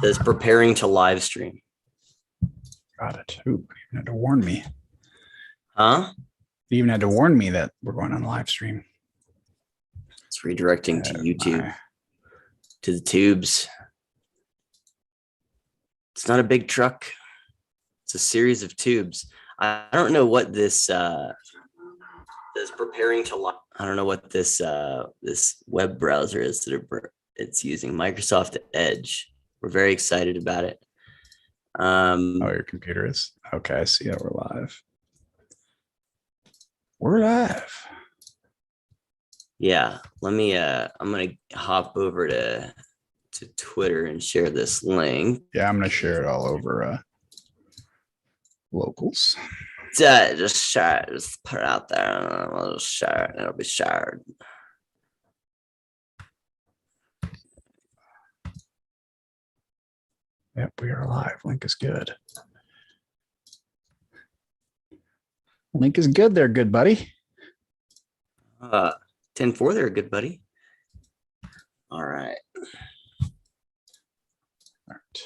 Says preparing to live stream. Got it. Ooh, you had to warn me. Huh? You even had to warn me that we're going on a live stream. It's redirecting to YouTube, to the tubes. It's not a big truck. It's a series of tubes. I don't know what this says preparing to live. I don't know what this this web browser is that it's using. Microsoft Edge. We're very excited about it. Oh, your computer is? Okay, I see how we're live. We're live. Yeah, let me I'm gonna hop over to Twitter and share this link. Yeah, I'm gonna share it all over locals. Just share it, just put it out there. I'll just share it. It'll be shared. Yep, we are live. Link is good. Link is good there, good buddy. 10-4 there, good buddy. All right. All right.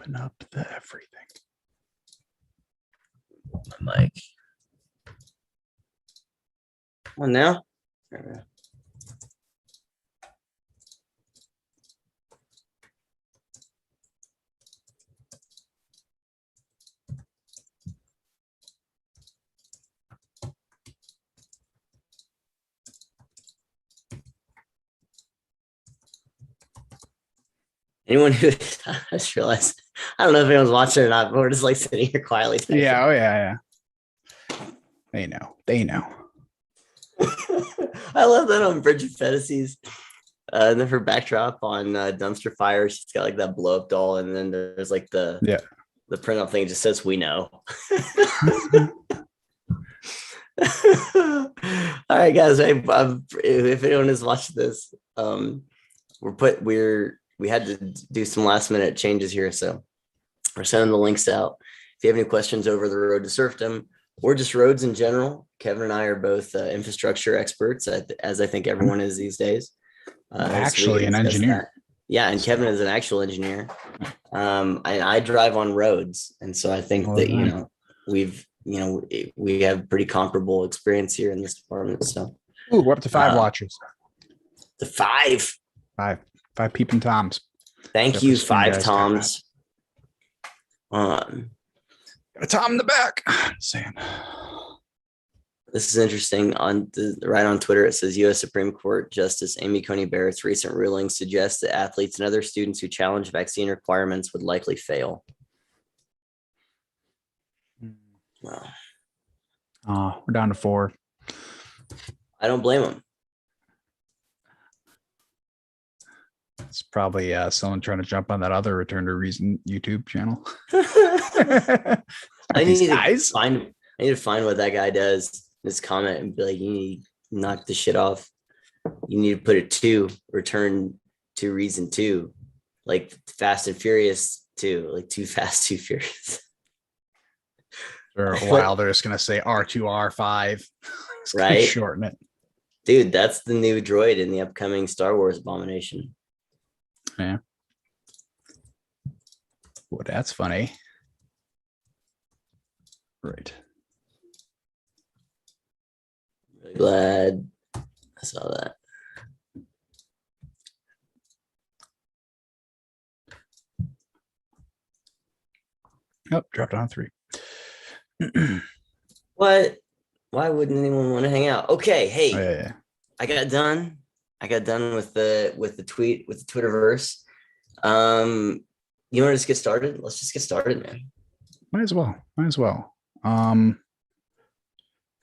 Open up the everything. My mic. Come on now. There we go. Anyone who I just realized, I don't know if anyone's watching or not, but we're just like sitting here quietly. Typing. Yeah, oh yeah. They know. They know. I love that on Bridge of Fantasies. And then her backdrop on Dumpster Fire, she's got like that blow up doll, and then there's like the print up thing just says "We know." All right, guys. If anyone is watching this, we had to do some last minute changes here, so we're sending the links out. If you have any questions over the road to serfdom or just roads in general, Kevin and I are both infrastructure experts, as I think everyone is these days. Actually, an engineer. That. Yeah, and Kevin is an actual engineer. I drive on roads, and so I think that we have pretty comparable experience here in this department. So, ooh, we're up to 5 watches. The 5. 5 peeping toms. Thank you, 5 toms. Got a tom in the back. Saying. This is interesting. Right on Twitter, it says U.S. Supreme Court Justice Amy Coney Barrett's recent ruling suggests that athletes and other students who challenge vaccine requirements would likely fail. Wow. Oh, we're down to 4. I don't blame them. It's probably someone trying to jump on that other Return to Reason YouTube channel. I need to find what that guy does. This comment and be like, you need to knock this shit off. You need to put it 2, Return to Reason 2, like Fast and Furious 2, like Too Fast, Too Furious. For a while, they're just gonna say R2, R5, right? Shorten it, dude. That's the new droid in the upcoming Star Wars Abomination. Yeah. Well, that's funny. Right. Really glad I saw that. Oh, dropped on 3. What? Why wouldn't anyone want to hang out? Okay, hey, yeah. I got done with the tweet, with the Twitterverse. You want to just get started? Let's just get started, man. Might as well. How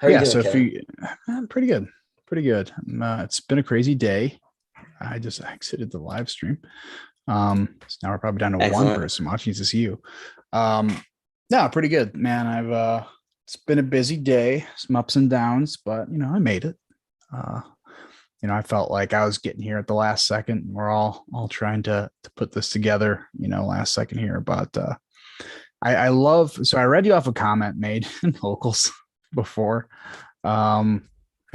are you doing, so Kevin? Pretty good. It's been a crazy day. I just exited the live stream. So now we're probably down to Excellent. 1 person watching. To see you. No, pretty good, man. It's been a busy day, some ups and downs, but I made it. I felt like I was getting here at the last second. We're all trying to put this together, last second here. But I read you off a comment made in locals before. A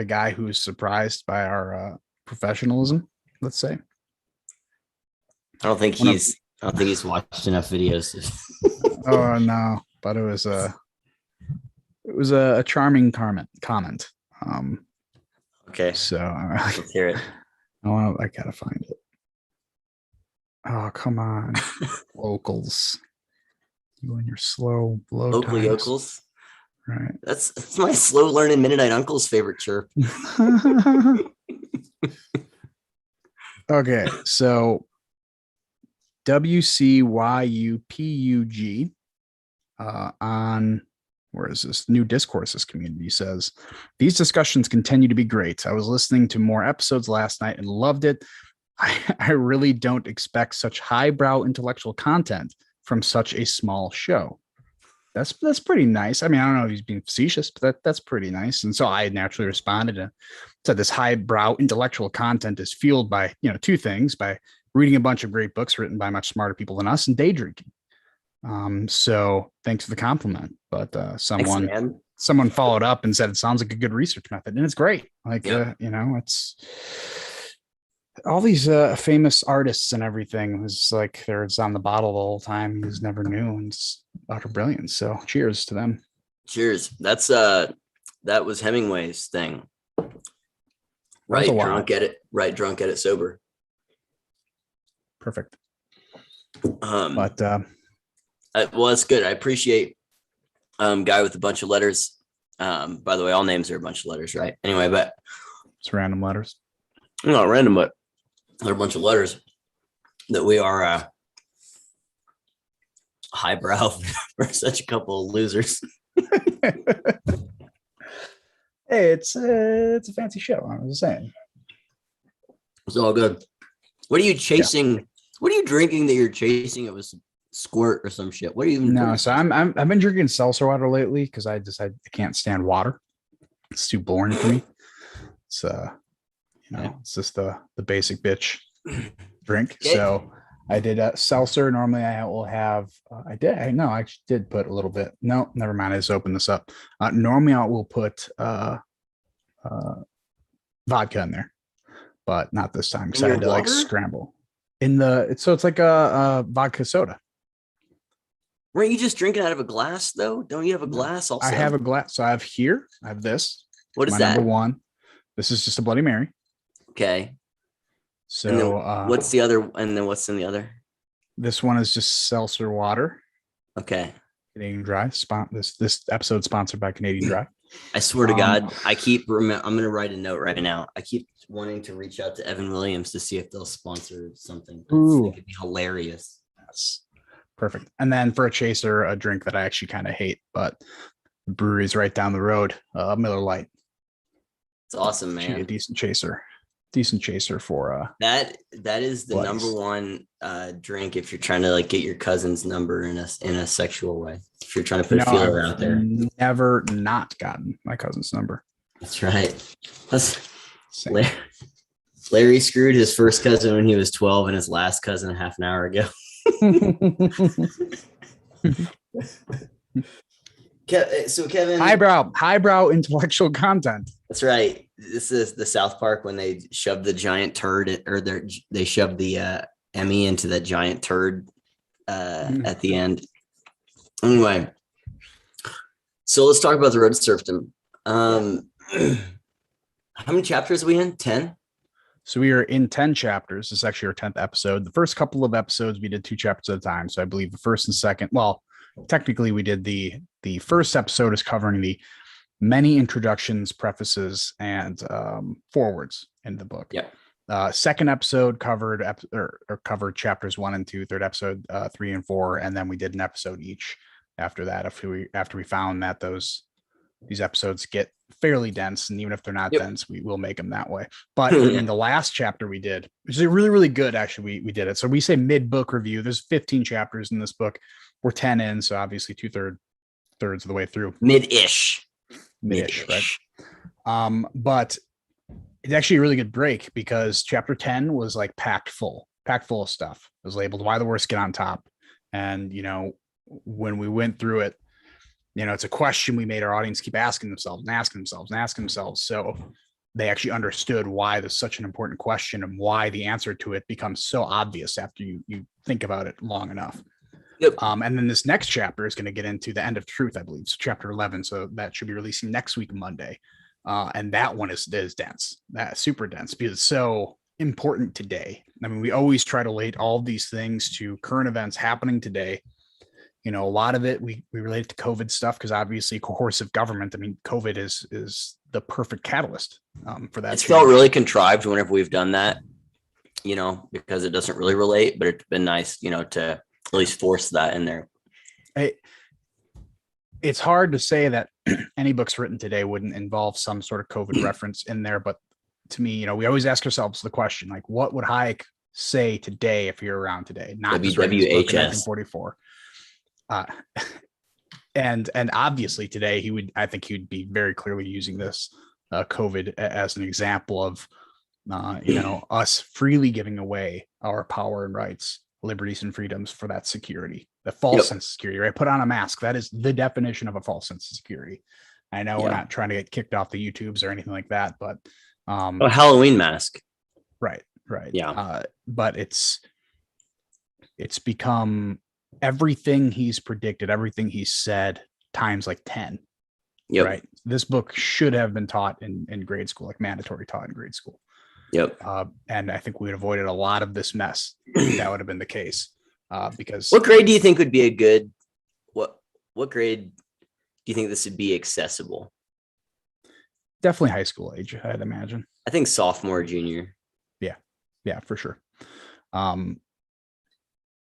guy who was surprised by our professionalism, let's say. I don't think he's watched enough videos. Oh no, but it was a charming comment. Okay, So let's hear it. I gotta find it. Oh, come on. Locals. You and your slow blow Local times. yokels. Right. That's my slow learning Mennonite uncle's favorite chirp. Okay, so WCYUPUG on where is this new discourses community says these discussions continue to be great. I was listening to more episodes last night and loved it. I really don't expect such highbrow intellectual content from such a small show. That's pretty nice. I mean, I don't know if he's being facetious, but that's pretty nice. And so I naturally responded and said this highbrow intellectual content is fueled by, two things: by reading a bunch of great books written by much smarter people than us and day drinking. So thanks for the compliment. But someone followed up and said it sounds like a good research method, and it's great. Like it's all these famous artists and everything is like it's on the bottle the whole time. You just never knew, and it's utter brilliance. So cheers to them. Cheers. That was Hemingway's thing. Right drunk, get it sober. Perfect. Well, that's good. I appreciate guy with a bunch of letters. By the way, all names are a bunch of letters, right? Anyway, but it's random letters. Not random, but they're a bunch of letters that we are highbrow for such a couple of losers. Hey, it's a fancy show. I was saying. It's all good. What are you chasing? Yeah. What are you drinking that you're chasing? It was squirt or some shit. What are you even drinking? So I've been drinking seltzer water lately because I decided I can't stand water. It's too boring for me. It's it's just the basic bitch drink. Okay. So I did a seltzer. Normally I will have I actually did put a little bit. No, never mind. I just opened this up. Normally I will put vodka in there, but not this time because I had to like scramble it's like a vodka soda. Weren't you just drinking out of a glass though? Don't you have a glass also? I have a glass. So I have this. What is that? Number one. This is just a Bloody Mary. Okay. So what's the other? And then what's in the other? This one is just seltzer water. Okay. Canadian Dry. This episode sponsored by Canadian Dry. I swear to God, I'm going to write a note right now. I keep wanting to reach out to Evan Williams to see if they'll sponsor something. It could be hilarious. That's perfect. And then for a chaser, a drink that I actually kind of hate, but the brewery's right down the road. Miller Lite. It's awesome, man. A decent chaser for that is the number one drink if you're trying to like get your cousin's number in a sexual way. If you're trying to put a feeler out there. Never not gotten my cousin's number. That's right. Larry screwed his first cousin when he was 12 and his last cousin half an hour ago. So Kevin, highbrow intellectual content. That's right. This is the South Park when they shoved the giant turd, or they shoved the Emmy into that giant turd at the end. Anyway, so let's talk about the road to serfdom. How many chapters are we in? 10? So we are in 10 chapters. This is actually our 10th episode. The first couple of episodes, we did 2 chapters at a time. So I believe the first and second, well, technically we did the first episode is covering the many introductions, prefaces, and forwards in the book. Yeah. Second episode covered covered chapters 1 and 2, third episode 3 and 4, and then we did an episode each after that. After we found that these episodes get fairly dense, and even if they're not dense, we will make them that way. But in the last chapter we did, which is really, really good, actually, we did it. So we say mid-book review. There's 15 chapters in this book. We're 10 in, so obviously thirds of the way through. Mid-ish, right? But it's actually a really good break because chapter 10 was like packed full of stuff. It was labeled "Why the Worst Get on Top," and when we went through it, it's a question we made our audience keep asking themselves. So they actually understood why this is such an important question and why the answer to it becomes so obvious after you think about it long enough. Yep. And then this next chapter is going to get into the end of truth, I believe. So chapter 11. So that should be releasing next week, Monday. And that one is dense. That's super dense because it's so important today. I mean, we always try to relate all of these things to current events happening today. You know, a lot of it we relate to COVID stuff because obviously coercive government. I mean, COVID is the perfect catalyst for that. It's felt really contrived whenever we've done that, you know, because it doesn't really relate, but it's been nice, you know, to at least force that in there. It's hard to say that any books written today wouldn't involve some sort of COVID reference in there. But to me, you know, we always ask ourselves the question, like, what would Hayek say today if you're around today? Not just writing this book in 1944. And obviously today I think he would be very clearly using this COVID as an example of, you know, us freely giving away our power and rights, liberties and freedoms for that security, the false sense of security, right? Put on a mask. That is the definition of a false sense of security. I know we're not trying to get kicked off the YouTubes or anything like that, but a Halloween mask. Right. Yeah. But it's become everything he's predicted, everything he said times like 10. Yep. Right. This book should have been taught in grade school, like mandatory taught in grade school. Yep. And I think we would have avoided a lot of this mess. That would have been the case. Because what grade do you think would be a good, what grade do you think this would be accessible? Definitely high school age, I'd imagine. I think sophomore, junior. Yeah, for sure.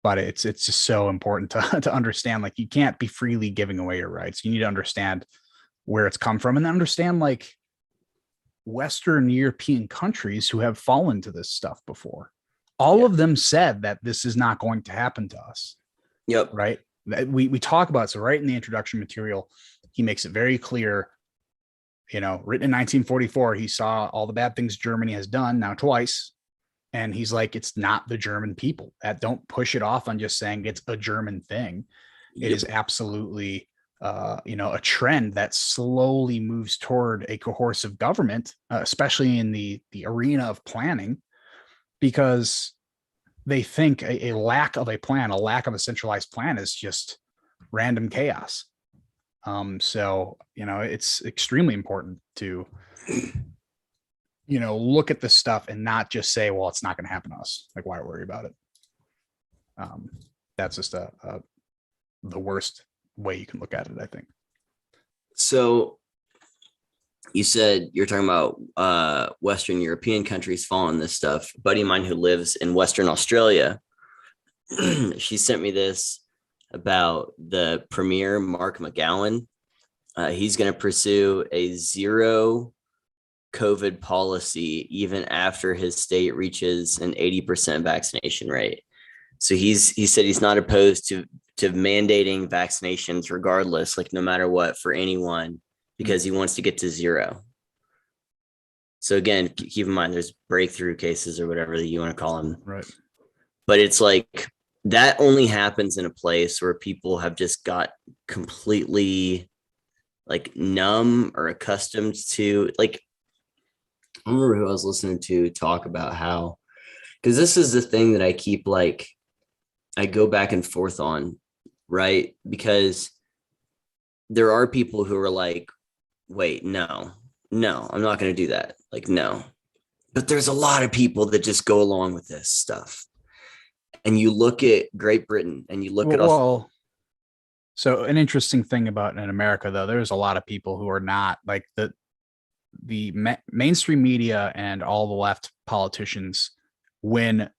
But it's just so important to understand, like, you can't be freely giving away your rights. You need to understand where it's come from and understand, like, Western European countries who have fallen to this stuff before. All of them said that this is not going to happen to us. Yep. Right. We talk about it. So right in the introduction material, he makes it very clear, you know, written in 1944, he saw all the bad things Germany has done now twice. And he's like, it's not the German people. That don't push it off on just saying it's a German thing. It is absolutely, you know, a trend that slowly moves toward a coercive government, especially in the arena of planning, because they think a lack of a plan, a lack of a centralized plan is just random chaos. So, you know, it's extremely important to, you know, look at this stuff and not just say, well, it's not going to happen to us. Like, why worry about it? That's just the worst way you can look at it, I think. So you said you're talking about Western European countries following this stuff. A buddy of mine who lives in Western Australia, she sent me this about the Premier, Mark McGowan. He's going to pursue a zero COVID policy even after his state reaches an 80% vaccination rate. So he said he's not opposed to mandating vaccinations regardless, like no matter what, for anyone, because he wants to get to zero. So again, keep in mind there's breakthrough cases or whatever that you want to call them. Right. But it's like that only happens in a place where people have just got completely like numb or accustomed to, like, I remember who I was listening to talk about how, because this is the thing that I keep, like, I go back and forth on, right? Because there are people who are like, wait, no, I'm not going to do that. Like, no. But there's a lot of people that just go along with this stuff. And you look at Great Britain and you look at so an interesting thing about in America, though, there's a lot of people who are not like the mainstream media and all the left politicians when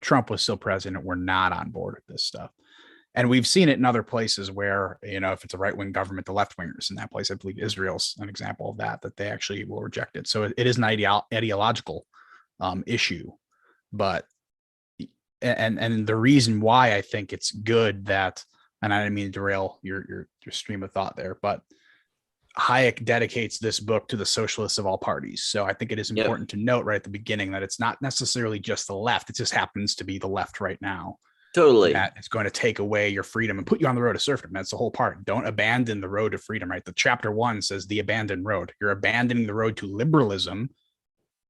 Trump was still president were not on board with this stuff. And we've seen it in other places where, you know, if it's a right-wing government, the left-wingers in that place, I believe Israel's an example of that they actually will reject it. So it is an ideological issue, but and the reason why I think it's good that, and I didn't mean to derail your stream of thought there, but Hayek dedicates this book to the socialists of all parties. So I think it is important to note right at the beginning that it's not necessarily just the left. It just happens to be the left right now. Totally. that is going to take away your freedom and put you on the road to serfdom. That's the whole part. Don't abandon the road to freedom, right? The chapter 1 says the abandoned road. You're abandoning the road to liberalism.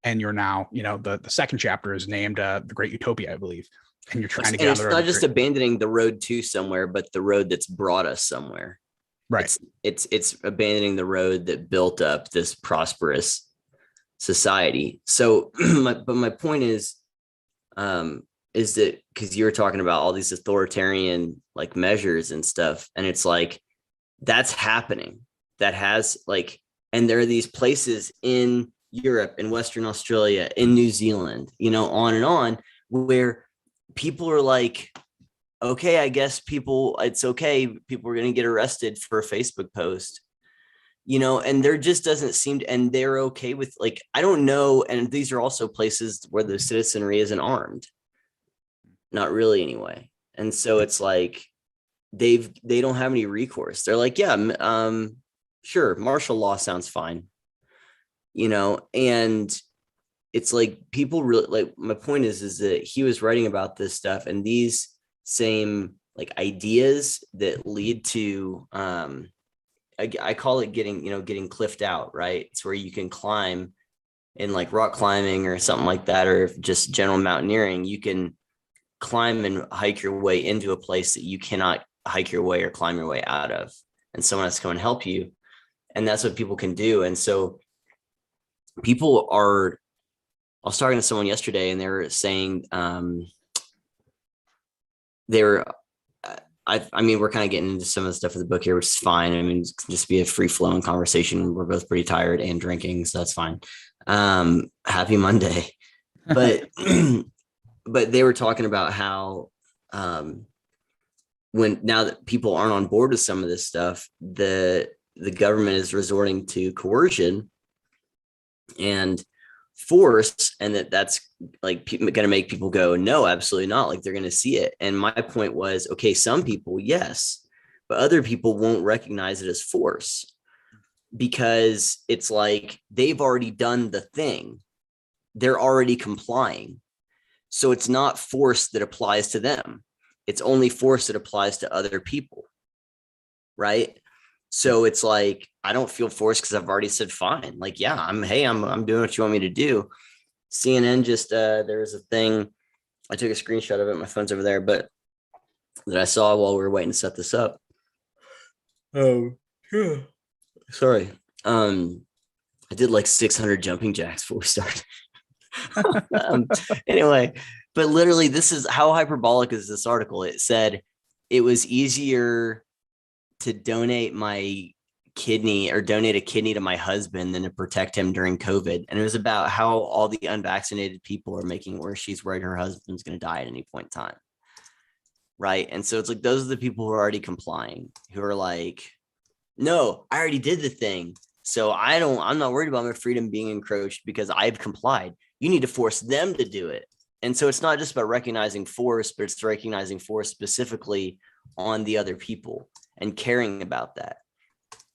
And you're now, the second chapter is named The Great Utopia, I believe. And you're trying to get And on the it's road. not just abandoning the road to somewhere, but the road that's brought us somewhere. Right. It's abandoning the road that built up this prosperous society. So, my point is that because you're talking about all these authoritarian like measures and stuff, and it's like that's happening. That has like, and there are these places in Europe, in Western Australia, in New Zealand, on and on, where people are like, okay, I guess it's okay. People are going to get arrested for a Facebook post, and there just doesn't seem to, and they're okay with like, I don't know. And these are also places where the citizenry isn't armed. Not really anyway. And so it's like, they don't have any recourse. They're like, yeah, sure. Martial law sounds fine, and it's like people really like, my point is that he was writing about this stuff and these same like ideas that lead to I call it getting cliffed out, right? It's where you can climb in like rock climbing or something like that, or just general mountaineering. You can climb and hike your way into a place that you cannot hike your way or climb your way out of, and someone has to come and help you. And that's what people can do. And so people are, I was talking to someone yesterday and they were saying they were I mean, we're kind of getting into some of the stuff of the book here, which is fine. I mean, it's just be a free flowing conversation. We're both pretty tired and drinking, so that's fine. Happy Monday. But but they were talking about how when now that people aren't on board with some of this stuff, the government is resorting to coercion and force, and that's like going to make people go, no, absolutely not. Like they're going to see it. And my point was, okay, some people, yes, but other people won't recognize it as force because it's like they've already done the thing. They're already complying. So it's not force that applies to them. It's only force that applies to other people. Right. So it's like, I don't feel forced because I've already said fine. Like, yeah, I'm doing what you want me to do. CNN just, there was a thing, I took a screenshot of it. My phone's over there, but that I saw while we were waiting to set this up. Oh, yeah. Sorry. I did like 600 jumping jacks before we started. Anyway, but literally this is how hyperbolic is this article. It said it was easier to donate my kidney or donate a kidney to my husband than to protect him during COVID. And it was about how all the unvaccinated people are making it where she's worried her husband's going to die at any point in time. Right. And so it's like, those are the people who are already complying, who are like, no, I already did the thing. So I'm not worried about my freedom being encroached because I've complied. You need to force them to do it. And so it's not just about recognizing force, but it's recognizing force specifically on the other people and caring about that.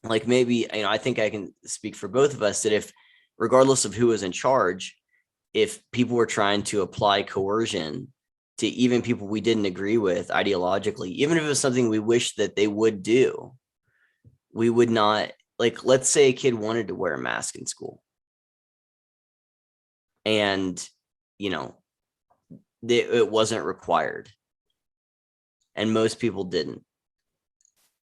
Like maybe, I think I can speak for both of us that if, regardless of who was in charge, if people were trying to apply coercion to even people we didn't agree with ideologically, even if it was something we wish that they would do, we would not, like, let's say a kid wanted to wear a mask in school and, it wasn't required and most people didn't.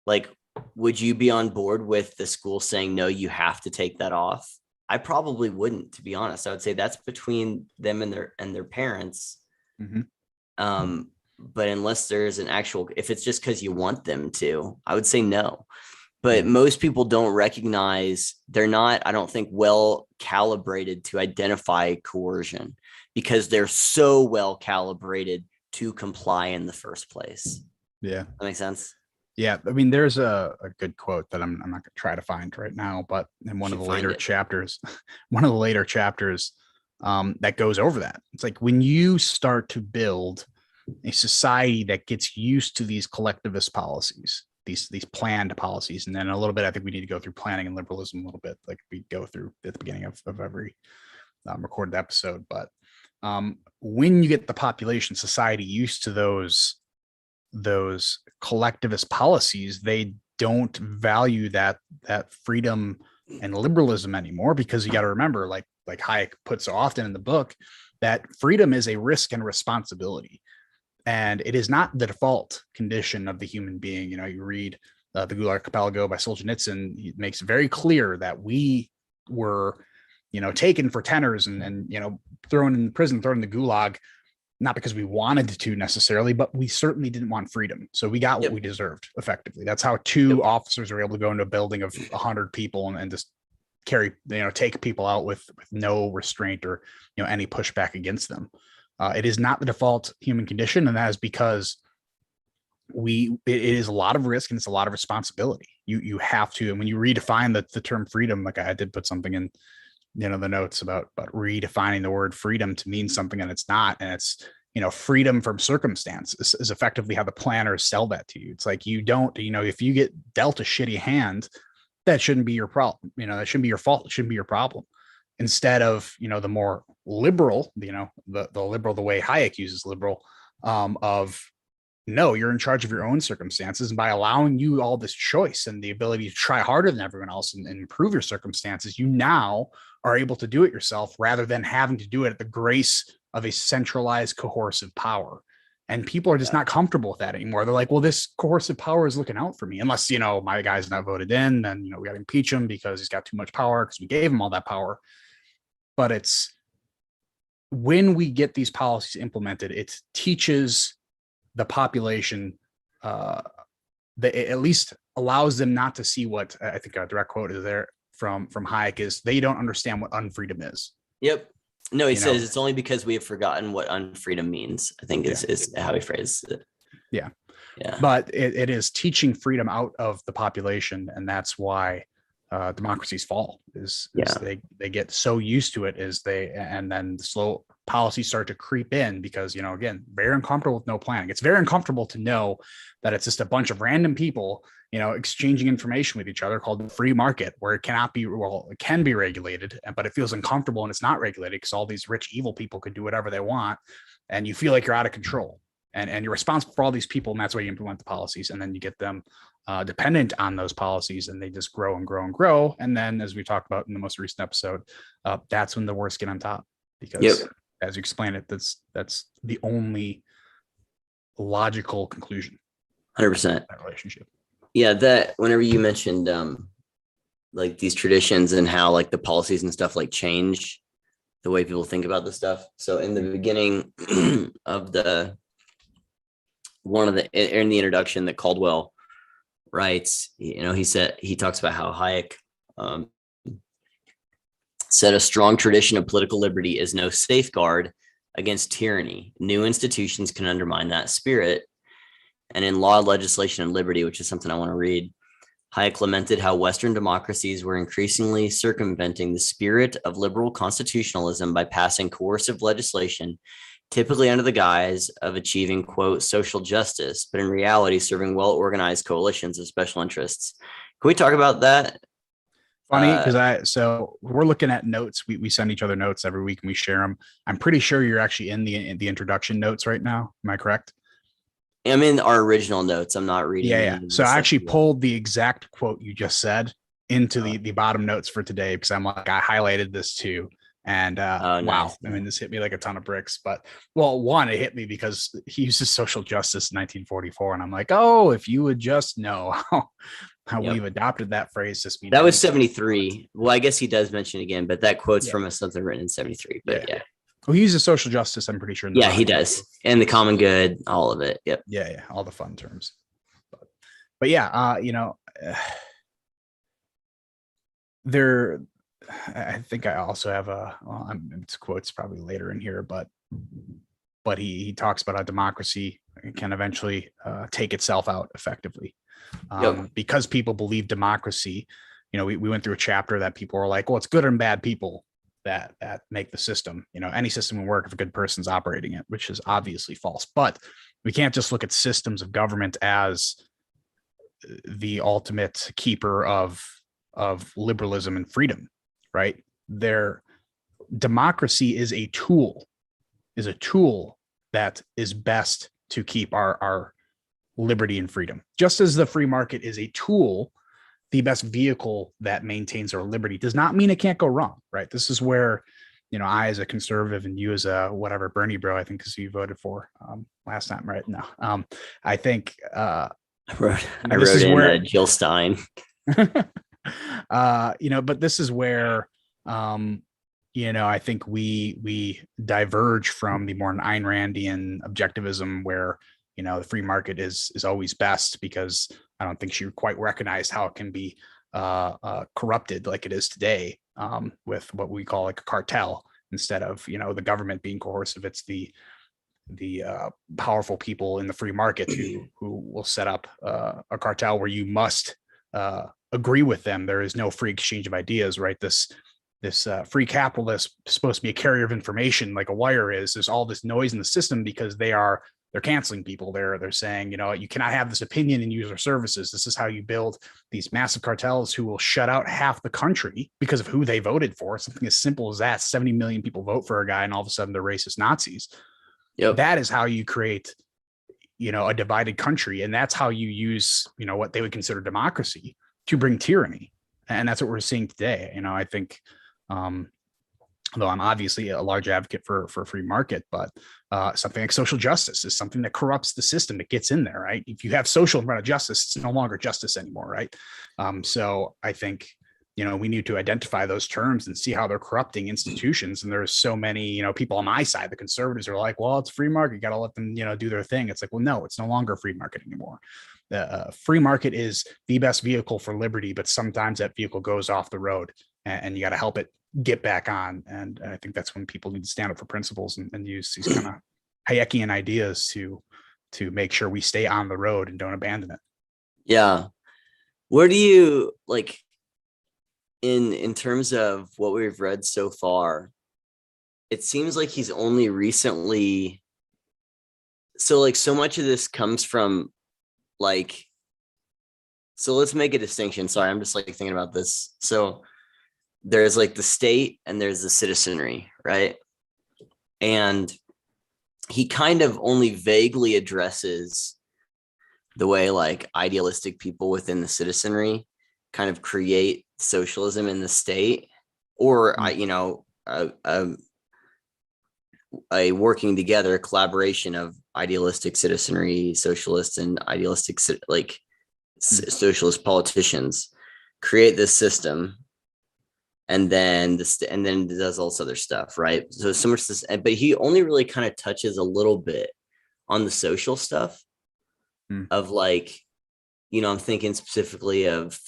Like, would you be on board with the school saying, no, you have to take that off? I probably wouldn't, to be honest. I would say that's between them and their parents. Mm-hmm. But unless there's an actual, if it's just because you want them to, I would say no. But most people don't recognize, they're not, I don't think, well calibrated to identify coercion because they're so well calibrated to comply in the first place. Yeah. That makes sense? Yeah. I mean, there's a good quote that I'm not going to try to find right now, but in one of the later chapters, that goes over that. It's like when you start to build a society that gets used to these collectivist policies, these planned policies. And then a little bit, I think we need to go through planning and liberalism a little bit, like we go through at the beginning of every recorded episode. But when you get the population society used to those those collectivist policies, they don't value that freedom and liberalism anymore, because you got to remember, like Hayek puts so often in the book, that freedom is a risk and responsibility, and it is not the default condition of the human being. You know, you read the Gulag Archipelago by Solzhenitsyn, he makes it very clear that we were, you know, taken for tenors and you know, thrown in prison, thrown in the gulag, not because we wanted to necessarily, but we certainly didn't want freedom. So we got what we deserved effectively. That's how two officers are able to go into a building of 100 people and just carry, you know, take people out with no restraint or, you know, any pushback against them. It is not the default human condition. And that is because it is a lot of risk and it's a lot of responsibility. You have to, and when you redefine the term freedom, like I did put something in, you know, the notes about redefining the word freedom to mean something and it's not. And it's, you know, freedom from circumstance is effectively how the planners sell that to you. It's like, you don't, you know, if you get dealt a shitty hand, that shouldn't be your problem. You know, that shouldn't be your fault. It shouldn't be your problem. Instead of, you know, the more liberal, you know, the liberal, the way Hayek uses liberal, of no, you're in charge of your own circumstances. And by allowing you all this choice and the ability to try harder than everyone else and improve your circumstances, you now are able to do it yourself rather than having to do it at the grace of a centralized coercive power. And people are just not comfortable with that anymore. They're like, well, this coercive power is looking out for me. Unless, you know, my guy's not voted in, then, you know, we got to impeach him because he's got too much power because we gave him all that power. But it's when we get these policies implemented, it teaches the population, that it at least allows them not to see what, I think a direct quote is there from Hayek, is they don't understand what unfreedom is. Yep. No, he says know? It's only because we have forgotten what unfreedom means, I think is how he phrases it. Yeah. Yeah. But it is teaching freedom out of the population. And that's why democracies fall is they get so used to it and then the slow policies start to creep in because, you know, again, very uncomfortable with no planning. It's very uncomfortable to know that it's just a bunch of random people, you know, exchanging information with each other, called the free market, where it cannot be, well, it can be regulated, but it feels uncomfortable and it's not regulated because all these rich, evil people could do whatever they want. And you feel like you're out of control and you're responsible for all these people. And that's why you implement the policies. And then you get them dependent on those policies and they just grow and grow and grow. And then, as we talked about in the most recent episode, that's when the worst get on top because as you explain it, that's the only logical conclusion. 100%. That relationship. Yeah, that whenever you mentioned like these traditions and how like the policies and stuff like change the way people think about this stuff. So in the beginning of in the introduction that Caldwell writes, you know, he talks about how Hayek said a strong tradition of political liberty is no safeguard against tyranny. New institutions can undermine that spirit. And in Law, Legislation, and Liberty, which is something I want to read, Hayek lamented how Western democracies were increasingly circumventing the spirit of liberal constitutionalism by passing coercive legislation, typically under the guise of achieving, quote, social justice, but in reality serving well-organized coalitions of special interests. Can we talk about that? Funny, because so we're looking at notes. We send each other notes every week and we share them. I'm pretty sure you're actually in the introduction notes right now. Am I correct? I'm in our original notes. I'm not reading. Yeah. So I actually pulled the exact quote you just said into the bottom notes for today because I'm like, I highlighted this too. And wow, nice. I mean, this hit me like a ton of bricks. But well, one, it hit me because he uses social justice in 1944. And I'm like, oh, if you would just know how we've adopted that phrase. That was 73. Well, I guess he does mention it again, but that quote's from something written in 73. But yeah. Well, he uses social justice, I'm pretty sure. He does. And the common good, all of it. Yep. Yeah. All the fun terms. But yeah, you know, I think I also have it's quotes probably later in here, but he talks about how democracy can eventually take itself out effectively. Because people believe democracy, you know, we went through a chapter that people were like, well, it's good and bad people that make the system. You know, any system will work if a good person's operating it, which is obviously false. But we can't just look at systems of government as the ultimate keeper of liberalism and freedom, right? Democracy is a tool that is best to keep our liberty and freedom. Just as the free market is a tool, the best vehicle that maintains our liberty does not mean it can't go wrong, right? This is where, I as a conservative and you as a whatever Bernie bro, I think is who you voted for last time, right? No, I think I wrote this is in where Jill Stein. but this is where I think we diverge from the more Ayn Randian objectivism where the free market is always best, because I don't think she quite recognized how it can be corrupted like it is today, with what we call like a cartel instead of the government being coercive. It's the powerful people in the free market who will set up a cartel where you must agree with them. There is no free exchange of ideas, right? This free capitalist is supposed to be a carrier of information like a wire is. There's all this noise in the system because they're canceling people. They're saying, you cannot have this opinion and use our services. This is how you build these massive cartels who will shut out half the country because of who they voted for. Something as simple as that. 70 million people vote for a guy and all of a sudden they're racist Nazis. Yep. That is how you create, a divided country. And that's how you use, what they would consider democracy to bring tyranny. And that's what we're seeing today. I think, though I'm obviously a large advocate for a free market, but something like social justice is something that corrupts the system. It gets in there, right? If you have social in front of justice, it's no longer justice anymore, right? So I think, we need to identify those terms and see how they're corrupting institutions. And there's so many, people on my side, the conservatives are like, well, it's free market. You got to let them, do their thing. It's like, well, no, it's no longer free market anymore. The free market is the best vehicle for liberty, but sometimes that vehicle goes off the road and you got to help it get back on. And I think that's when people need to stand up for principles and use these kind of Hayekian ideas to make sure we stay on the road and don't abandon it. Yeah. Where do you like in terms of what we've read so far, it seems like he's only recently, so much of this comes from so let's make a distinction. Sorry, I'm just thinking about this. So there's the state and there's the citizenry, right? And he kind of only vaguely addresses the way idealistic people within the citizenry kind of create socialism in the state, or a working together, a collaboration of idealistic citizenry, socialists, and idealistic socialist politicians create this system, and then does all this other stuff, right? So much this, but he only really kind of touches a little bit on the social stuff of I'm thinking specifically of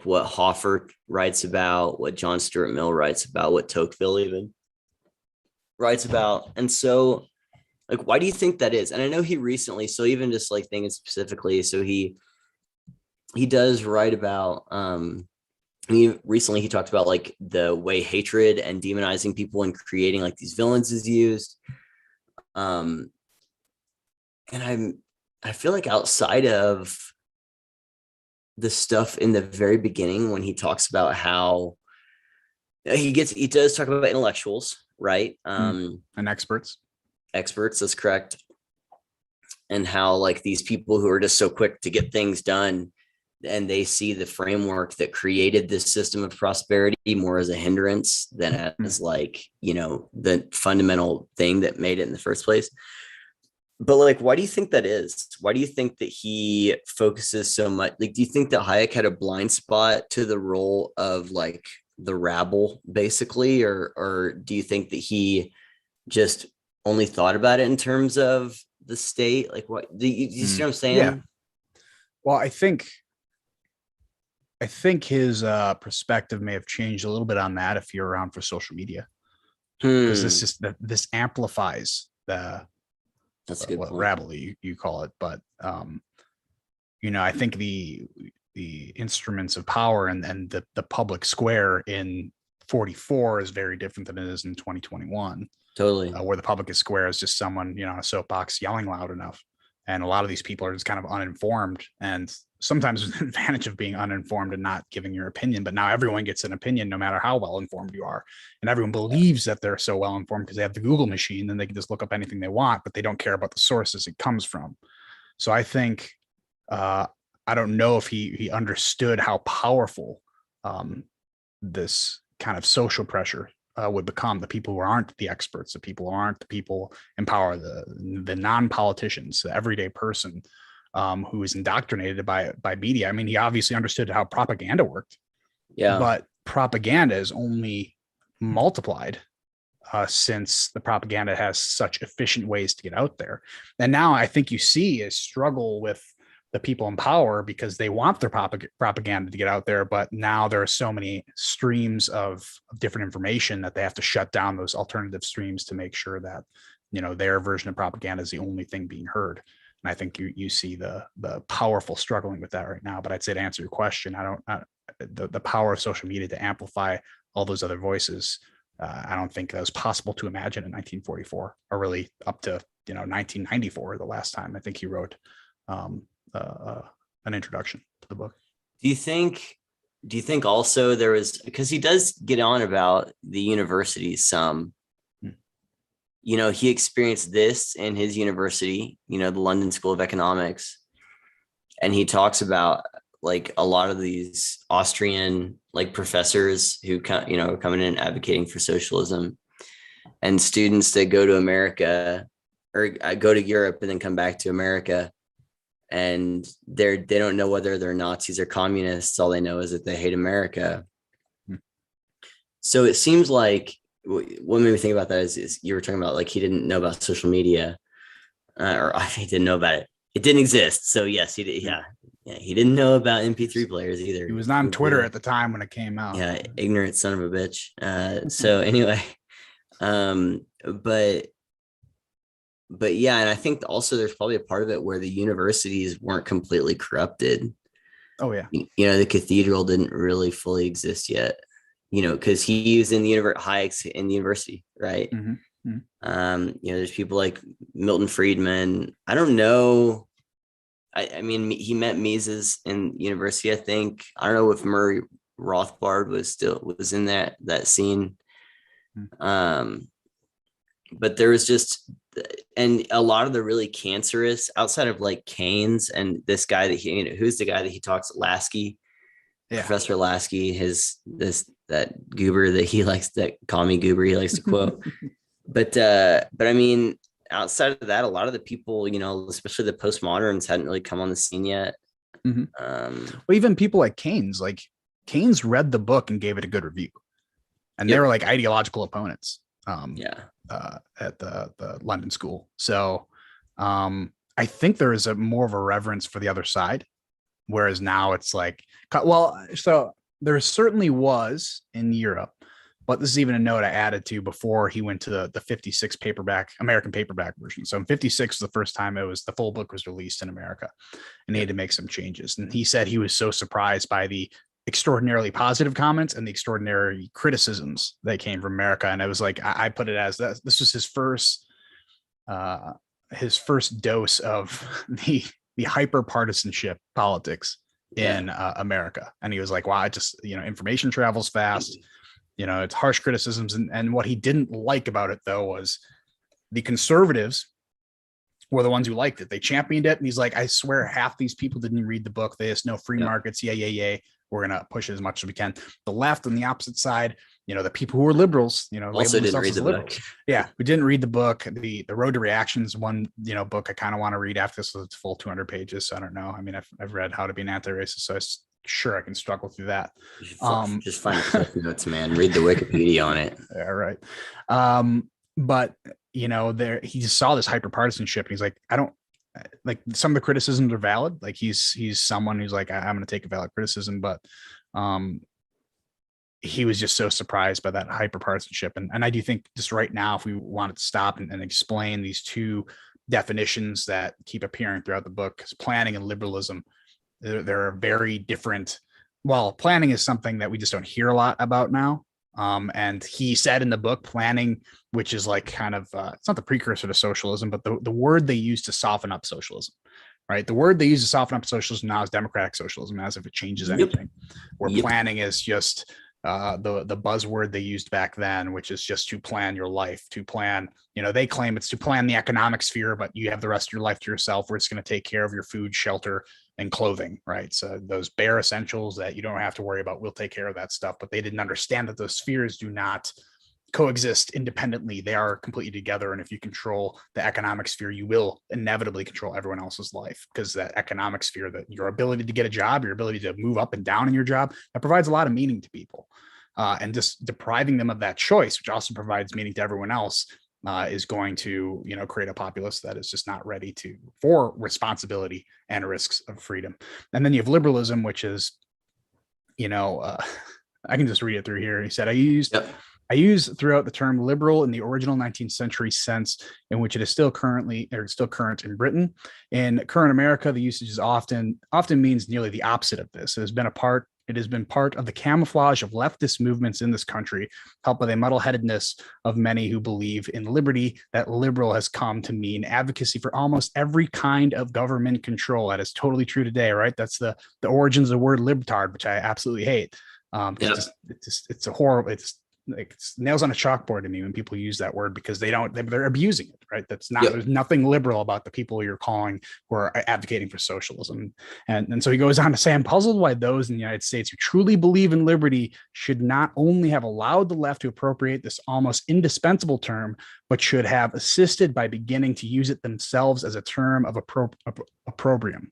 what Hoffer writes about, what John Stuart Mill writes about, what Tocqueville even writes about. And so why do you think that is? And I know he recently, so even just thinking specifically, so he does write about, he talked about the way hatred and demonizing people and creating these villains is used. And I feel outside of the stuff in the very beginning, when he talks about how he does talk about intellectuals, right? And experts, that's correct. And how these people who are just so quick to get things done, and they see the framework that created this system of prosperity more as a hindrance than as the fundamental thing that made it in the first place. But why do you think that is? Why do you think that he focuses so much? Do you think that Hayek had a blind spot to the role of the rabble, basically, or do you think that he just only thought about it in terms of the state? What do you see what I'm saying? Yeah. Well, I think his perspective may have changed a little bit on that if you're around for social media, because this amplifies that's a good point. Rabble you call it, but I think the instruments of power and the public square in 44 is very different than it is in 2021. Totally. Where the public square is just someone on a soapbox yelling loud enough, and a lot of these people are just kind of uninformed, and sometimes there's an advantage of being uninformed and not giving your opinion. But now everyone gets an opinion no matter how well informed you are, and everyone believes that they're so well informed because they have the Google machine and they can just look up anything they want, but they don't care about the sources it comes from. So I think I don't know if he understood how powerful this kind of social pressure would become. The people who aren't the experts, the people who aren't the people in power, the non-politicians, the everyday person who is indoctrinated by media. I mean, he obviously understood how propaganda worked, Yeah. but propaganda is only multiplied since the propaganda has such efficient ways to get out there. And now I think you see a struggle with the people in power because they want their propaganda to get out there, but now there are so many streams of different information that they have to shut down those alternative streams to make sure that, you know, their version of propaganda is the only thing being heard. And I think you see the powerful struggling with that right now. But I'd say, to answer your question, the power of social media to amplify all those other voices, I don't think that was possible to imagine in 1944, or really up to 1994, the last time I think he wrote an introduction to the book. Do you think also there was, because he does get on about the universities some, he experienced this in his university, the London School of Economics. And he talks about like a lot of these Austrian like professors who are coming in and advocating for socialism, and students that go to America or go to Europe and then come back to America, and they don't know whether they're Nazis or communists. All they know is that they hate America. So it seems like what made me think about that is you were talking about like he didn't know about social media, or I think he didn't know about it. It didn't exist. So yes, he did. Yeah. He didn't know about MP3 players either. He was not on Twitter at the time when it came out. Yeah, ignorant son of a bitch. So anyway, but yeah, and I think also there's probably a part of it where the universities weren't completely corrupted. Oh yeah. The cathedral didn't really fully exist yet, because he was in the Hayek's in the university, right? Mm-hmm. Mm-hmm. There's people like Milton Friedman. I don't know. I mean, he met Mises in university, I think. I don't know if Murray Rothbard was in that scene. But there was just, and a lot of the really cancerous, outside of like Keynes and this guy that who's the guy that he talks, Lasky, Professor Lasky, that goober that he likes, that commie goober he likes to quote. But I mean, outside of that, a lot of the people, especially the postmoderns, hadn't really come on the scene yet. Mm-hmm. Well, even people like Keynes read the book and gave it a good review, and they were like ideological opponents. At the London School. So I think there is more of a reverence for the other side, whereas now it's like, well, so there certainly was in Europe, but this is even a note I added to before he went to the 56 American paperback version. So in 56 was the first time the full book was released in America, and he had to make some changes. And he said he was so surprised by the extraordinarily positive comments and the extraordinary criticisms that came from America. And I was like, I put it as that this was his first dose of the hyper partisanship politics in America. And he was like, wow, information travels fast. It's harsh criticisms. And what he didn't like about it, though, was the conservatives were the ones who liked it. They championed it. And he's like, I swear half these people didn't read the book. They just know free markets. Yeah. We're going to push it as much as we can. The left on the opposite side, the people who were liberals, also didn't read the book. Yeah. We didn't read the book. The Road to Reactions, one, book I kind of want to read after this. It's full 200 pages. So I don't know. I mean, I've read How to Be an Anti-Racist. So sure I can struggle through that. Just find clip notes, man. Read the Wikipedia on it. Yeah, right. But he just saw this hyper partisanship, and he's like, I don't like, some of the criticisms are valid. Like he's someone who's like, I'm going to take a valid criticism, but he was just so surprised by that hyper partisanship. And I do think just right now, if we wanted to stop and explain these two definitions that keep appearing throughout the book, because planning and liberalism, they're very different. Well, planning is something that we just don't hear a lot about now. And he said in the book, planning, which is like kind of, it's not the precursor to socialism, but the word they use to soften up socialism, right? The word they use to soften up socialism now is democratic socialism, as if it changes anything. Where planning is just, the buzzword they used back then, which is just to plan your life, to plan, they claim it's to plan the economic sphere, but you have the rest of your life to yourself, where it's going to take care of your food, shelter, and clothing, right? So those bare essentials that you don't have to worry about, we'll take care of that stuff. But they didn't understand that those spheres do not coexist independently. They are completely together. And if you control the economic sphere, you will inevitably control everyone else's life, because that economic sphere, that your ability to get a job, your ability to move up and down in your job, that provides a lot of meaning to people. And just depriving them of that choice, which also provides meaning to everyone else, is going to, create a populace that is just not ready for responsibility and risks of freedom. And then you have liberalism, which is, I can just read it through here. He said, I use throughout the term liberal in the original 19th century sense, in which it is still current in Britain. In current America, the usage is often means nearly the opposite of this. It has been part of the camouflage of leftist movements in this country, helped by the muddle-headedness of many who believe in liberty, that liberal has come to mean advocacy for almost every kind of government control. That is totally true today, right? That's the origins of the word libtard, which I absolutely hate. It's a horrible, it's nails on a chalkboard to me when people use that word, because they're abusing it, right? There's nothing liberal about the people you're calling who are advocating for socialism. And so he goes on to say, I'm puzzled why those in the United States who truly believe in liberty should not only have allowed the left to appropriate this almost indispensable term, but should have assisted by beginning to use it themselves as a term of opprobrium.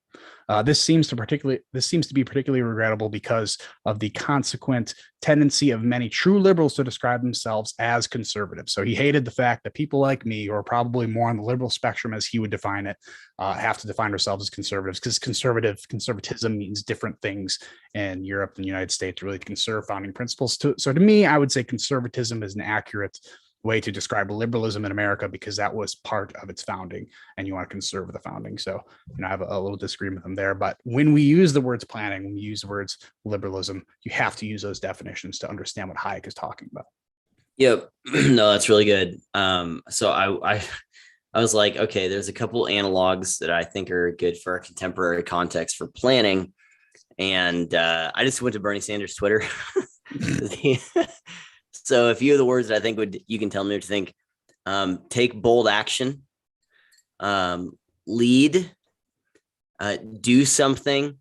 This seems to be particularly regrettable because of the consequent tendency of many true liberals to describe themselves as conservative. So he hated the fact that people like me, who are probably more on the liberal spectrum as he would define it, have to define ourselves as conservatives, because conservatism means different things in Europe and the United States, really to conserve founding principles. So to me, I would say conservatism is an accurate way to describe liberalism in America, because that was part of its founding, and you want to conserve the founding. So, I have a little disagreement with them there. But when we use the words planning, when we use the words liberalism, you have to use those definitions to understand what Hayek is talking about. Yep. No, that's really good. So I was like, okay, there's a couple analogs that I think are good for a contemporary context for planning. And I just went to Bernie Sanders' Twitter. So a few of the words that I think you can tell me what to think: take bold action, lead, do something,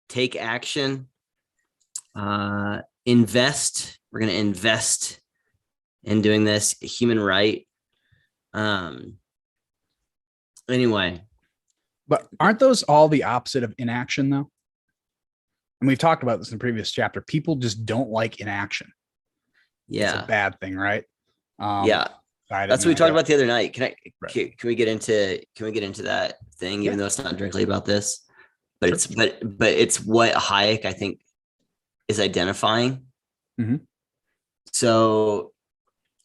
take action, invest. We're going to invest in doing this. Human right. Anyway. But aren't those all the opposite of inaction, though? And we've talked about this in the previous chapter. People just don't like inaction. Yeah, it's a bad thing, right? Yeah, that's what we talked about the other night. Can we get into that thing, even though it's not directly about this, but it's what Hayek, I think, is identifying. Mm-hmm. So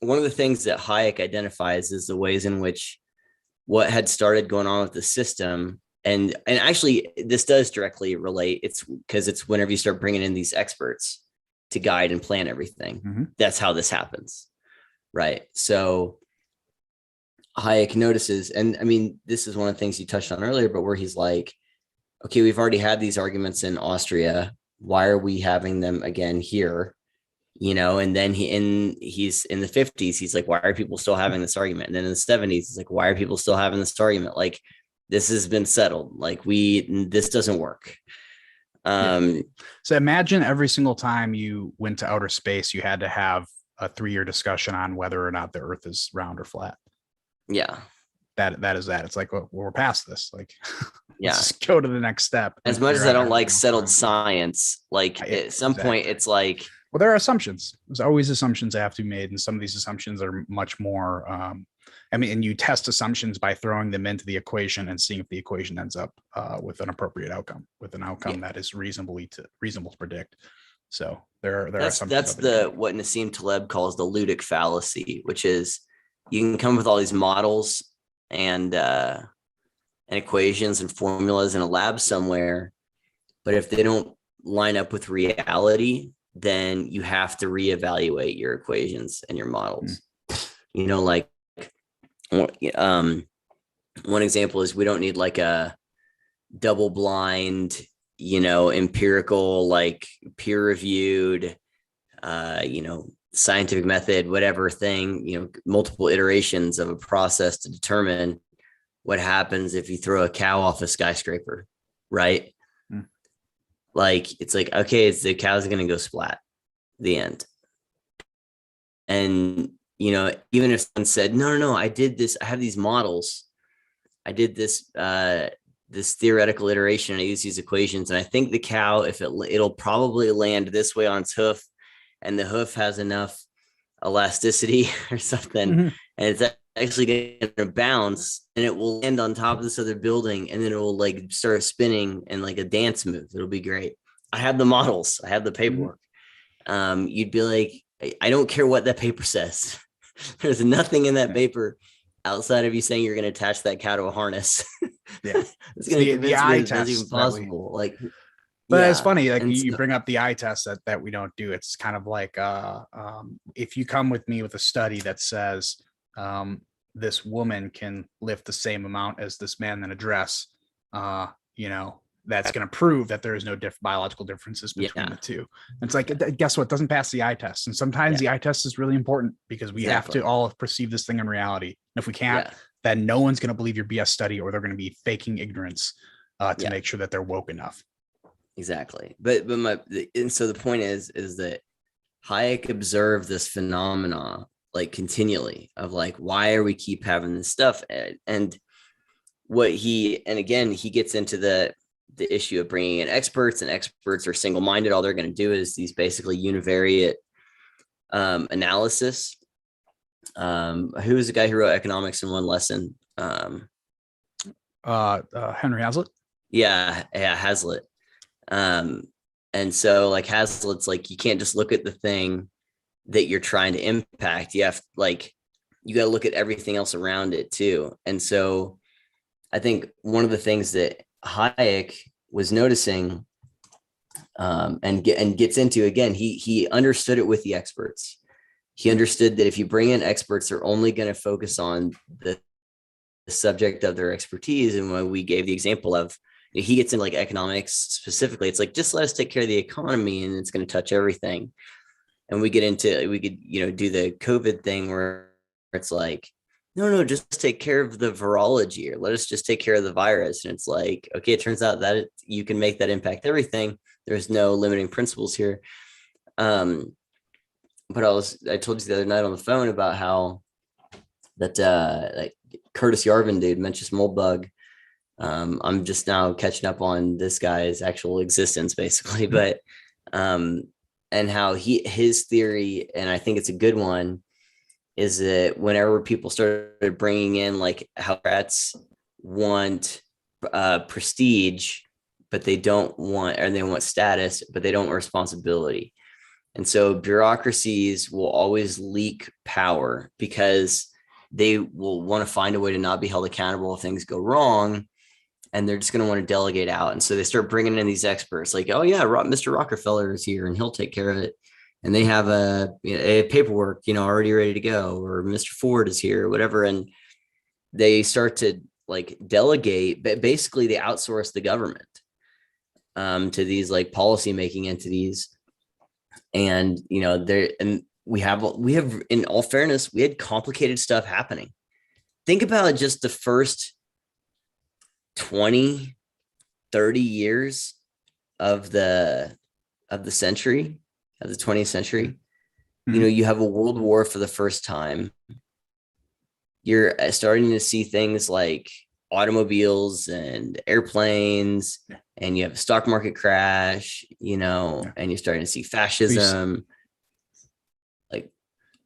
one of the things that Hayek identifies is the ways in which what had started going on with the system, and actually this does directly relate. It's because it's whenever you start bringing in these experts to guide and plan everything. Mm-hmm. That's how this happens, right? So Hayek notices, and I mean, this is one of the things you touched on earlier, but where he's like, okay, we've already had these arguments in Austria. Why are we having them again here? And then he's in the 50s. He's like, why are people still having this argument? And then in the 70s, he's like, why are people still having this argument? Like, this has been settled. Like, this doesn't work. So imagine every single time you went to outer space, you had to have a 3-year discussion on whether or not the Earth is round or flat. Yeah, that is that. It's like, well, we're past this. Like, yeah, let's go to the next step. As much as I don't like settled science, like at some point, it's like, well, there are assumptions. There's always assumptions that have to be made, and some of these assumptions are much more. And you test assumptions by throwing them into the equation and seeing if the equation ends up with an appropriate outcome, that is reasonable to predict. So there are assumptions. That's what Nassim Taleb calls the ludic fallacy, which is you can come up with all these models and equations and formulas in a lab somewhere, but if they don't line up with reality, then you have to reevaluate your equations and your models. Like one example is we don't need like a double blind, empirical, like peer reviewed scientific method, whatever thing, multiple iterations of a process to determine what happens if you throw a cow off a skyscraper, right? Mm. Like, it's like, okay, the cow's going to go splat, the end. And, even if someone said, no, I did this, I have these models, I did this, this theoretical iteration, I use these equations, and I think the cow, if it'll probably land this way on its hoof, and the hoof has enough elasticity or something, Mm-hmm. and it's actually going to bounce, and it will land on top of this other building, and then it will like start spinning and like a dance move. It'll be great. I have the models, I have the paperwork. You'd be like, I don't care what that paper says. There's nothing in that paper outside of you saying you're going to attach that cow to a harness. Yeah, it's going to convince me that that's even test possible. But it's funny, like And you bring up the eye test that we don't do. It's kind of like if you come with me with a study that says this woman can lift the same amount as this man in a dress, that's going to prove that there is no biological differences between the two. It's like, guess what? Doesn't pass the eye test. And sometimes the eye test is really important because we have to all perceive this thing in reality. And if we can't, then no one's going to believe your BS study, or they're going to be faking ignorance to make sure that they're woke enough. Exactly. And so the point is that Hayek observed this phenomena like continually of like, why are we keep having this stuff? And again, he gets into the issue of bringing in experts, and experts are single-minded. All they're going to do is these basically univariate analysis. Who was the guy who wrote Economics in One Lesson? Henry Hazlitt. Yeah, Hazlitt. And so like Hazlitt's like, you can't just look at the thing that you're trying to impact. You have you got to look at everything else around it too. And so I think one of the things that Hayek was noticing and gets into, again, he understood it with the experts. He understood that if you bring in experts, they're only going to focus on the subject of their expertise. And when we gave the example of, he gets into like economics specifically, it's like, just let us take care of the economy and it's going to touch everything. And we could do the COVID thing where it's like, no, just take care of the virology, or let us just take care of the virus. And it's like, okay, it turns out that you can make that impact everything. There's no limiting principles here. But I told you the other night on the phone about how that like Curtis Yarvin, dude, Mencius mold bug. I'm just now catching up on this guy's actual existence, basically, but and how his theory, and I think it's a good one, is that whenever people started bringing in like how rats want prestige, but they don't want, or they want status, but they don't want responsibility. And so bureaucracies will always leak power because they will want to find a way to not be held accountable if things go wrong. And they're just going to want to delegate out. And so they start bringing in these experts like, oh yeah, Mr. Rockefeller is here and he'll take care of it. And they have a paperwork, already ready to go, or Mr. Ford is here or whatever. And they start to like delegate, but basically they outsource the government to these like policymaking entities. And, we have, in all fairness, we had complicated stuff happening. Think about just the first 20, 30 years of the century, of the 20th century. Mm-hmm. You have a world war for the first time. You're starting to see things like automobiles and airplanes, and you have a stock market crash, and you're starting to see fascism.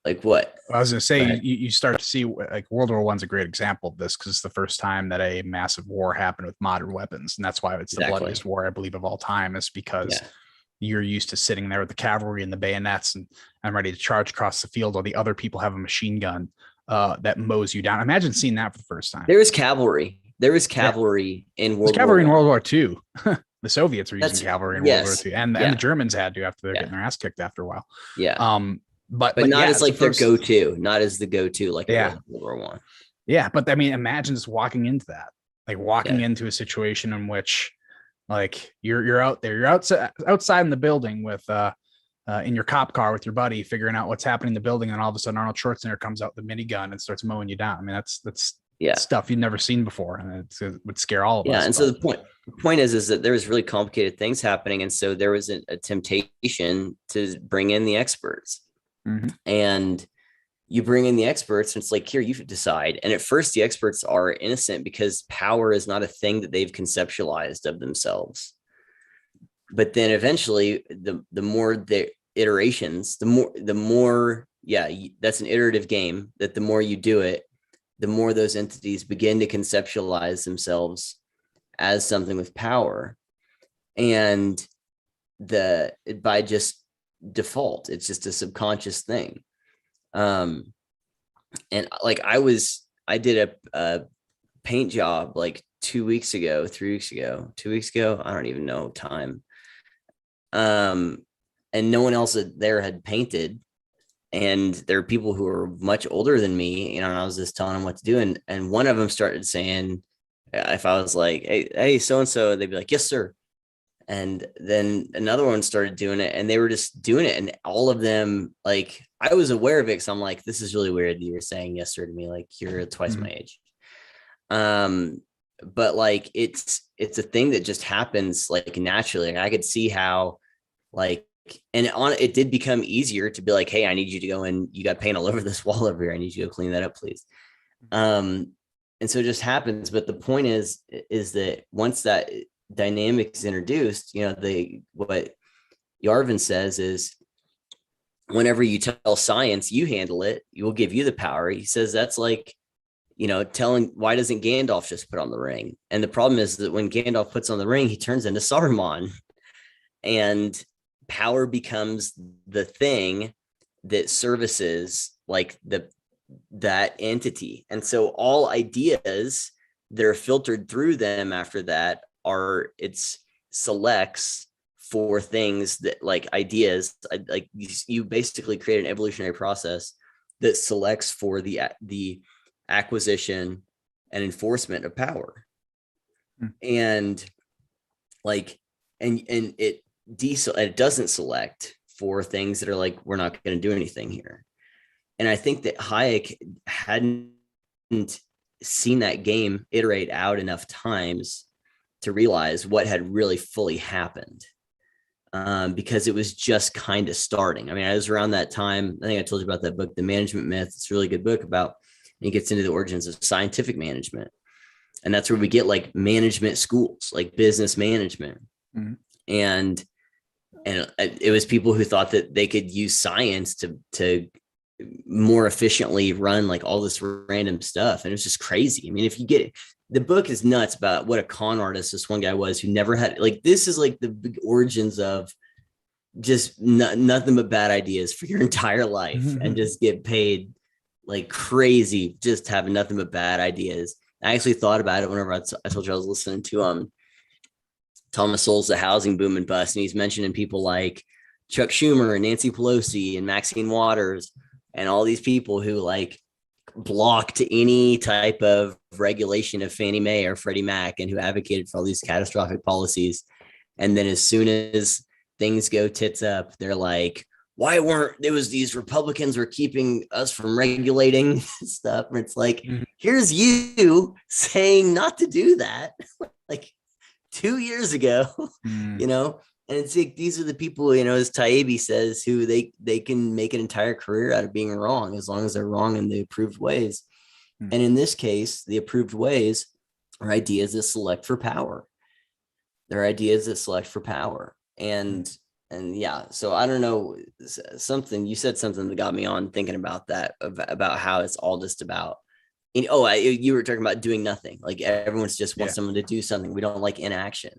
Like what? I was going to say, you start to see like World War I's a great example of this, because it's the first time that a massive war happened with modern weapons. And that's why it's the bloodiest war, I believe, of all time, is because you're used to sitting there with the cavalry and the bayonets and I'm ready to charge across the field while the other people have a machine gun that mows you down. Imagine seeing that for the first time. There was cavalry. In World War in World War II. The Soviets were using cavalry in World War II, and the Germans had to after they're getting their ass kicked after a while. Yeah. But not as like their go-to, not as the go-to like World War I. Yeah, but I mean, imagine just walking into that, like walking into a situation in which, like, you're out there, you're outside in the building with in your cop car with your buddy, figuring out what's happening in the building, and all of a sudden Arnold Schwarzenegger comes out with a minigun and starts mowing you down. I mean, that's Yeah. stuff you've never seen before, and it would scare all of us. Yeah. And so the point is that there was really complicated things happening. And so there was a temptation to bring in the experts. Mm-hmm. And you bring in the experts and it's like, here, you decide. And at first the experts are innocent because power is not a thing that they've conceptualized of themselves. But then eventually the more the iterations, the more, yeah, that's an iterative game, that the more you do it, the more those entities begin to conceptualize themselves as something with power. And by just default, it's just a subconscious thing. And like I did a paint job like 3 weeks ago, I don't even know time. And no one else there had painted, and there are people who are much older than me, you know, and I was just telling them what to do. And one of them started saying, if I was like, hey, so-and-so, they'd be like, yes, sir. And then another one started doing it, and they were just doing it. And all of them, like, I was aware of it. So I'm like, this is really weird that you're saying yes, sir to me. Like, you're twice my age. But like, it's a thing that just happens like naturally. Like, I could see how, like, and it did become easier to be like, hey, I need you to go and you got paint all over this wall over here. I need you to go clean that up, please. And so it just happens. But the point is that once that dynamic is introduced, you know, what Yarvin says is, whenever you tell science you handle it, you will give you the power. He says that's like, you know, telling, why doesn't Gandalf just put on the ring? And the problem is that when Gandalf puts on the ring, he turns into Saruman, and power becomes the thing that services like that entity. And so all ideas that are filtered through them after that it's selects for things that, like, ideas, like you basically create an evolutionary process that selects for the acquisition and enforcement of power. And like, and it doesn't select for things that are like, we're not going to do anything here. And I think that Hayek hadn't seen that game iterate out enough times to realize what had really fully happened, because it was just kind of starting. I mean, I was around that time. I think I told you about that book, The Management Myth. It's a really good book about, and it gets into the origins of scientific management. And that's where we get like management schools, like business management. Mm-hmm. And it was people who thought that they could use science to more efficiently run like all this random stuff. And it was just crazy. I mean, if you get it, the book is nuts about what a con artist this one guy was, who never had, like, this is like the big origins of just nothing but bad ideas for your entire life and just get paid like crazy, just having nothing but bad ideas. I actually thought about it whenever I told you I was listening to Thomas Sowell's The Housing Boom and Bust, and he's mentioning people like Chuck Schumer and Nancy Pelosi and Maxine Waters and all these people who like blocked any type of regulation of Fannie Mae or Freddie Mac, and who advocated for all these catastrophic policies. And then as soon as things go tits up, they're like, why weren't there was these Republicans were keeping us from regulating stuff? And it's like, here's you saying not to do that like 2 years ago, you know? And it's like, these are the people, you know, as Taibbi says, who they can make an entire career out of being wrong, as long as they're wrong in the approved ways. And in this case, the approved ways are ideas that select for power. They're ideas that select for power. And yeah, so I don't know, you said something that got me on thinking about that, about how it's all just about, you were talking about doing nothing. Like, everyone's just wants someone to do something. We don't like inaction.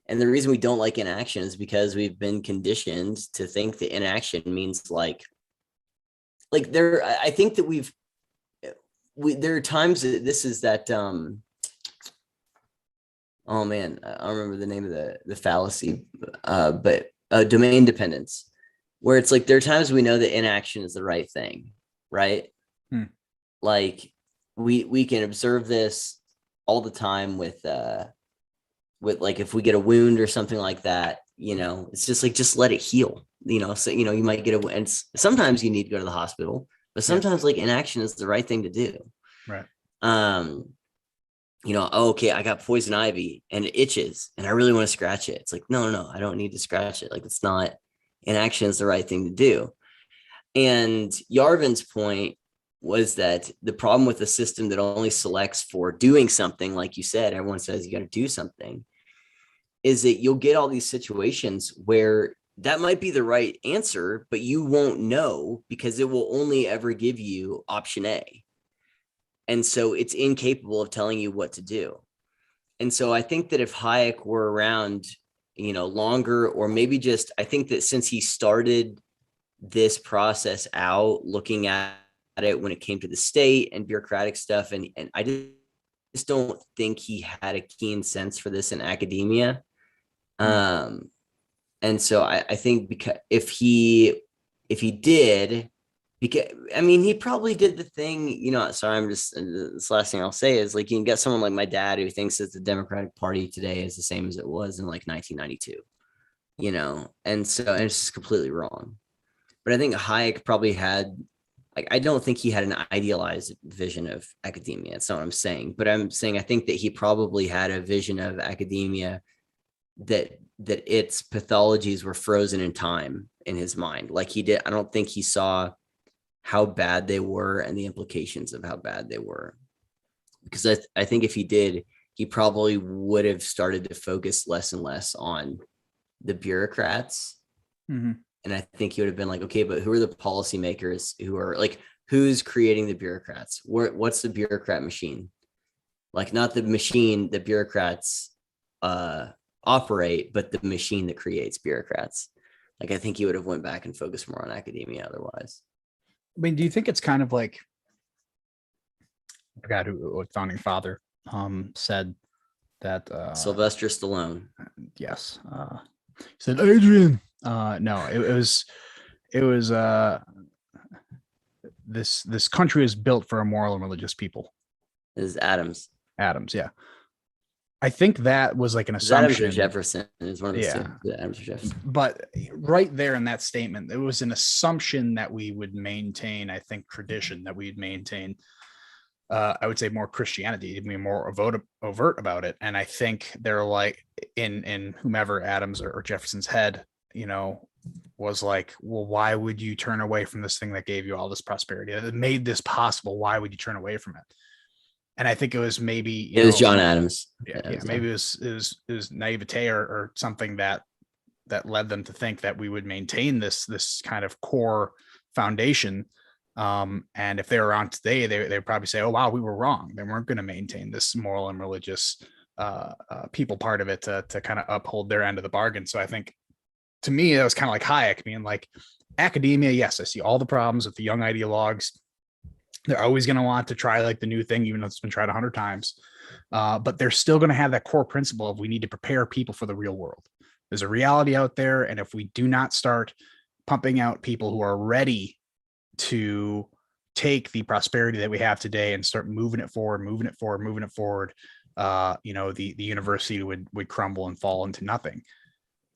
And the reason we don't like inaction is because we've been conditioned to think that inaction means like I think that there are times that this is that, oh man, I don't remember the name of the fallacy, but domain dependence, where it's like, there are times we know that inaction is the right thing, right? Like we can observe this all the time with like, if we get a wound or something like that, it's just like, just let it heal, so, you might get a, and sometimes you need to go to the hospital, but sometimes like inaction is the right thing to do. Right. Um, okay, I got poison ivy and it itches and I really want to scratch it. It's like, no, I don't need to scratch it. Like, it's not, inaction is the right thing to do. And Yarvin's point was that the problem with a system that only selects for doing something, like you said, everyone says you got to do something, is that you'll get all these situations where that might be the right answer, but you won't know because it will only ever give you option A. And so it's incapable of telling you what to do. And so I think that if Hayek were around, longer, or maybe just, I think that since he started this process out looking at it when it came to the state and bureaucratic stuff, and I just don't think he had a keen sense for this in academia. And so I think, because if he did, because he probably did the thing, sorry, I'm just, this last thing I'll say is, like, you can get someone like my dad who thinks that the Democratic Party today is the same as it was in like 1992, and so, and it's just completely wrong. But I think Hayek probably had, like, I don't think he had an idealized vision of academia. That's not what I'm saying, but I'm saying I think that he probably had a vision of academia that its pathologies were frozen in time in his mind. Like he did, I don't think he saw how bad they were and the implications of how bad they were. Because I think if he did, he probably would have started to focus less and less on the bureaucrats. Mm-hmm. And I think he would have been like, okay, but who are the policymakers who are like, who's creating the bureaucrats? What's the bureaucrat machine? Like, not the machine that bureaucrats operate, but the machine that creates bureaucrats. Like, I think he would have went back and focused more on academia otherwise. Do you think it's kind of like, I forgot what founding father said that Sylvester Stallone. Yes. He said, Adrian. No, it was this country is built for a moral and religious people. This is Adams. Adams, yeah. I think that was like an Adams assumption. or Jefferson is one of the two. Yeah, Adams or Jefferson. But right there in that statement, it was an assumption that we would maintain, I think, tradition, that we'd maintain, I would say, more Christianity, to be more overt about it. And I think they're like, in whomever Adams or Jefferson's head, was like, well, why would you turn away from this thing that gave you all this prosperity, that made this possible? Why would you turn away from it? And I think it was maybe it was John Adams. Yeah, maybe it was naivete or something that led them to think that we would maintain this kind of core foundation. And if they were around today, they probably say, "Oh wow, we were wrong. They weren't going to maintain this moral and religious people part of it to kind of uphold their end of the bargain." So I think, to me, that was kind of like Hayek being like, academia, yes, I see all the problems with the young ideologues. They're always going to want to try like the new thing, even though it's been tried 100 times. But they're still going to have that core principle of, we need to prepare people for the real world. There's a reality out there. And if we do not start pumping out people who are ready to take the prosperity that we have today and start moving it forward, the university would crumble and fall into nothing.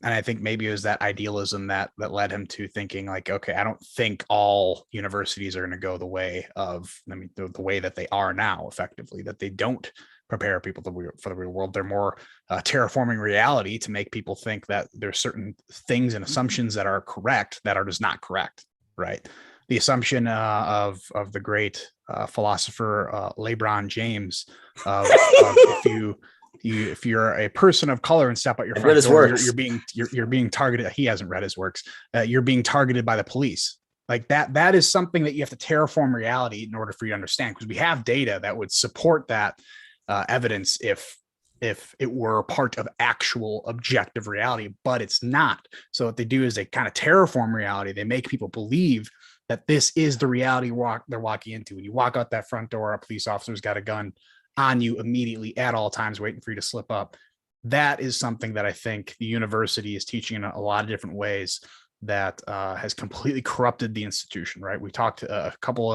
And I think maybe it was that idealism that led him to thinking like, okay, I don't think all universities are going to go the way of, the way that they are now, effectively, that they don't prepare people for the real world. They're more terraforming reality to make people think that there's certain things and assumptions that are correct that are just not correct, right? The assumption of the great philosopher LeBron James of if you're a person of color and step out your front door, you're being targeted. He hasn't read his works. You're being targeted by the police. Like that is something that you have to terraform reality in order for you to understand, because we have data that would support that evidence if it were part of actual objective reality, but it's not. So what they do is they kind of terraform reality. They make people believe that this is the reality they're walking into. When you walk out that front door, a police officer's got a gun on you immediately at all times, waiting for you to slip up. That is something that I think the university is teaching in a lot of different ways that has completely corrupted the institution, right? We talked a couple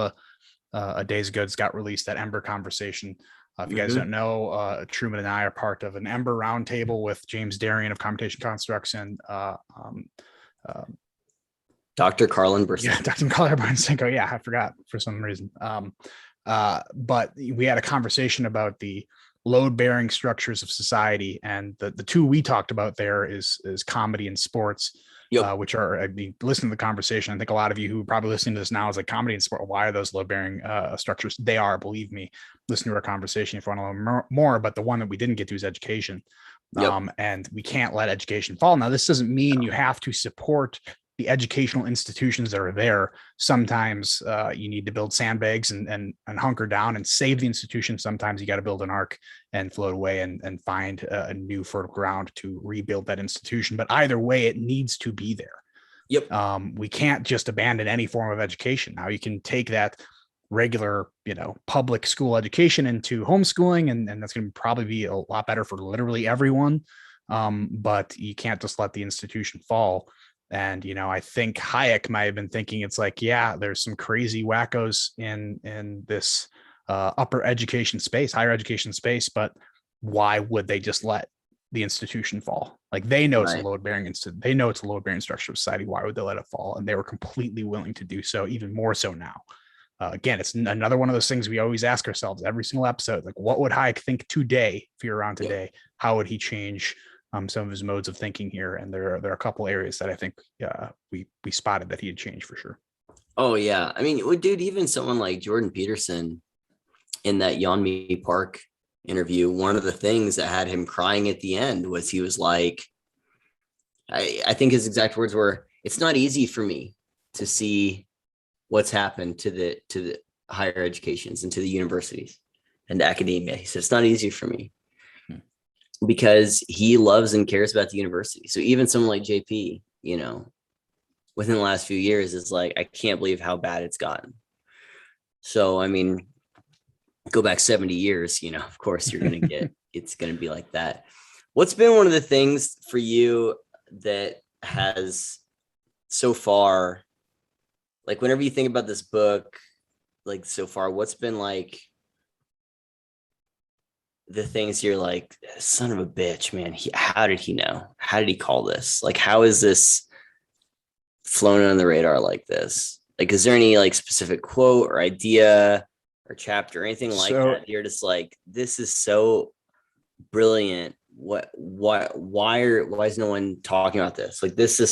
of days ago, it's got released, that Ember conversation If you guys don't know, Truman and I are part of an Ember Roundtable with James Darian of Computation Constructs and Dr. Carlin Bursinko. Yeah, Dr. Carlin Bursinko. Yeah, I forgot for some reason. But we had a conversation about the load-bearing structures of society, and the two we talked about there is comedy and sports. Yep. Which are, I mean, listen to the conversation. I think a lot of you who are probably listening to this now is like comedy and sport. Why are those load-bearing structures? They are, believe me. Listen to our conversation if you want to learn more. But the one that we didn't get to is education. Yep. And we can't let education fall. Now, this doesn't mean you have to support the educational institutions that are there. Sometimes you need to build sandbags and hunker down and save the institution. Sometimes you got to build an ark and float away and find a new fertile ground to rebuild that institution. But either way, it needs to be there. Yep. We can't just abandon any form of education. Now you can take that regular, public school education into homeschooling, and that's going to probably be a lot better for literally everyone. But you can't just let the institution fall. And, I think Hayek might have been thinking it's like, yeah, there's some crazy wackos in this higher education space, but why would they just let the institution fall? Like they know it's a load-bearing they know it's a load-bearing structure of society. Why would they let it fall? And they were completely willing to do so, even more so now. Again, it's another one of those things we always ask ourselves every single episode. Like, what would Hayek think today if you're around today? How would he change some of his modes of thinking here? And there are a couple areas that I think we spotted that he had changed for sure. Oh yeah, I mean, dude, even someone like Jordan Peterson in that Yeonmi Park interview, one of the things that had him crying at the end was he was like, I think his exact words were, "It's not easy for me to see what's happened to the higher educations and to the universities and academia." He said, "It's not easy for me." Because he loves and cares about the university. So even someone like JP, within the last few years is like, I can't believe how bad it's gotten. So, I mean, go back 70 years, of course you're going to get, it's going to be like that. What's been one of the things for you that has so far, like whenever you think about this book, like so far, what's been like the things you're like, son of a bitch, man, how did he know? How did he call this? Like, how is this flown on the radar like this? Like, is there any like specific quote or idea or chapter or anything like that? You're just like, this is so brilliant. Why is no one talking about this? Like, this is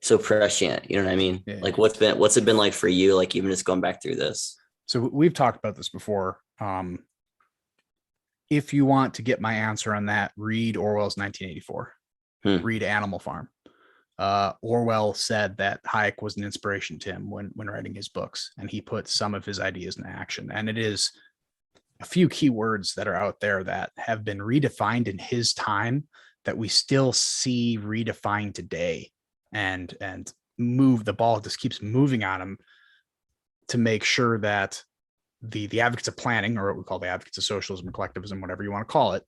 so prescient. You know what I mean? Yeah. Like, what's it been like for you? Like, even just going back through this. So we've talked about this before. If you want to get my answer on that, read Orwell's 1984. Read Animal Farm. Orwell said that Hayek was an inspiration to him when writing his books, and he put some of his ideas into action. And it is a few key words that are out there that have been redefined in his time that we still see redefined today, and the ball just keeps moving on him to make sure that the advocates of planning, or what we call the advocates of socialism or collectivism, whatever you want to call it,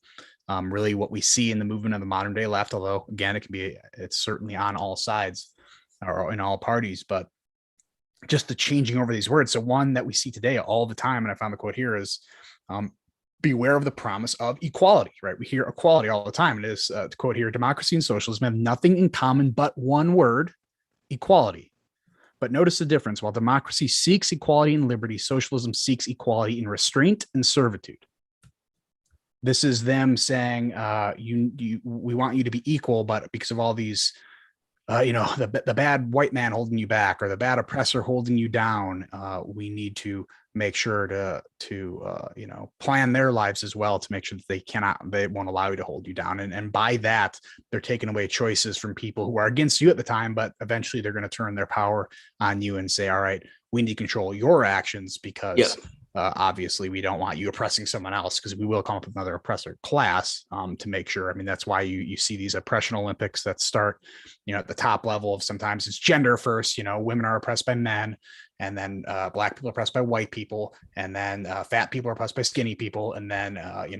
really what we see in the movement of the modern day left, although again, it's certainly on all sides or in all parties, but just the changing over these words. So one that we see today all the time, and I found the quote here is, beware of the promise of equality, right? We hear equality all the time. It is the quote here: democracy and socialism have nothing in common but one word, equality. But notice the difference. While democracy seeks equality and liberty, socialism seeks equality in restraint and servitude. This is them saying, we want you to be equal, but because of all these, the bad white man holding you back or the bad oppressor holding you down, we need to make sure to plan their lives as well to make sure that they won't allow you to hold you down. And by that, they're taking away choices from people who are against you at the time, but eventually they're going to turn their power on you and say, all right, we need to control your actions because obviously we don't want you oppressing someone else, because we will come up with another oppressor class to make sure. I mean, that's why you see these oppression Olympics that start, at the top level of, sometimes it's gender first, women are oppressed by men, and then black people are oppressed by white people, and then fat people are oppressed by skinny people, and then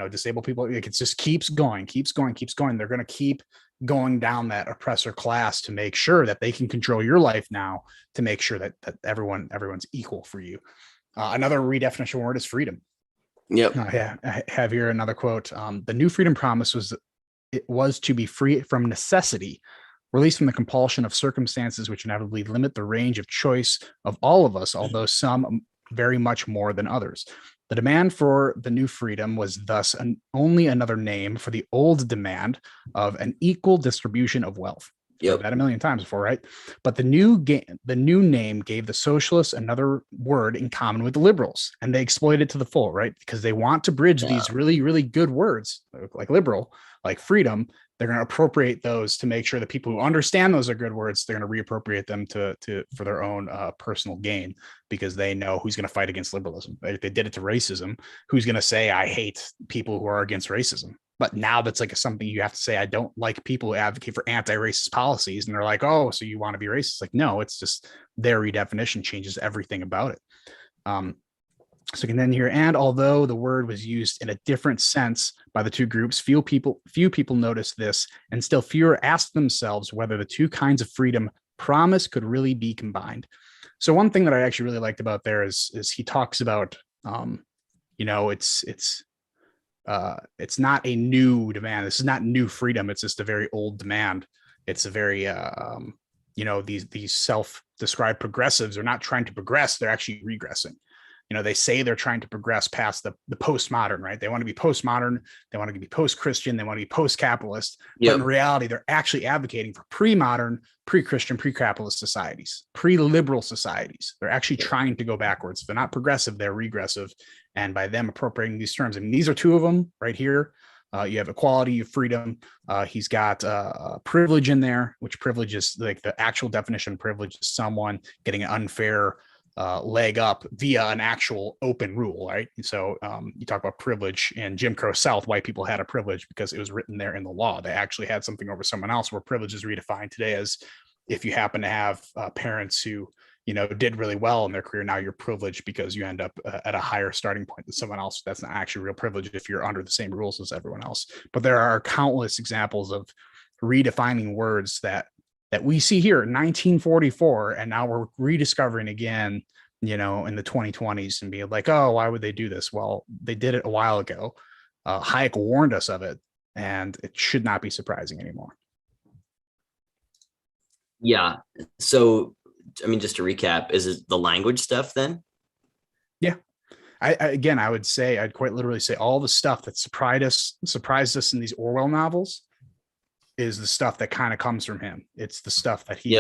disabled people. Like, it just keeps going. They're going to keep going down that oppressor class to make sure that they can control your life now, to make sure that everyone's equal for you. Another redefinition word is freedom. Yep. Yeah, I have here another quote. The new freedom promise was to be free from necessity, released from the compulsion of circumstances which inevitably limit the range of choice of all of us, although some very much more than others. The demand for the new freedom was thus only another name for the old demand of an equal distribution of wealth. Heard Yep. that a million times before, right? But the new name gave the socialists another word in common with the liberals, and they exploited it to the full, right? Because they want to bridge Yeah. these really, really good words like liberal, like freedom. They're going to appropriate those to make sure that people who understand those are good words, they're going to reappropriate them to for their own personal gain, because they know who's going to fight against liberalism. They did it to racism. Who's going to say I hate people who are against racism? But now that's like something you have to say. I don't like people who advocate for anti-racist policies, and they're like, oh, so you want to be racist? Like, no, it's just their redefinition changes everything about it. So you can then hear, and although the word was used in a different sense by the two groups, few people noticed this, and still fewer asked themselves whether the two kinds of freedom promised could really be combined. So one thing that I actually really liked about there is he talks about, it's not a new demand. This is not new freedom. It's just a very old demand. It's a very these self-described progressives are not trying to progress. They're actually regressing. They say they're trying to progress past the postmodern, right? They want to be postmodern. They want to be post-Christian. They want to be post-capitalist. But in reality, they're actually advocating for pre-modern, pre-Christian, pre-capitalist societies, pre-liberal societies. They're actually trying to go backwards. They're not progressive. They're regressive. And by them appropriating these terms, I mean, these are two of them right here. You have equality, you have freedom. He's got privilege in there, which privilege is like the actual definition of privilege is someone getting an unfair leg up via an actual open rule, right? So you talk about privilege in Jim Crow South, white people had a privilege because it was written there in the law. They actually had something over someone else, where privilege is redefined today as if you happen to have parents who did really well in their career, now you're privileged because you end up at a higher starting point than someone else. That's not actually real privilege if you're under the same rules as everyone else. But there are countless examples of redefining words that we see here in 1944, and now we're rediscovering again, in the 2020s, and being like, oh, why would they do this? Well, they did it a while ago. Hayek warned us of it, and it should not be surprising anymore. Yeah. So, I mean, just to recap, is it the language stuff then? Yeah. I would say, I'd quite literally say all the stuff that surprised us in these Orwell novels is the stuff that kind of comes from him. It's the stuff that he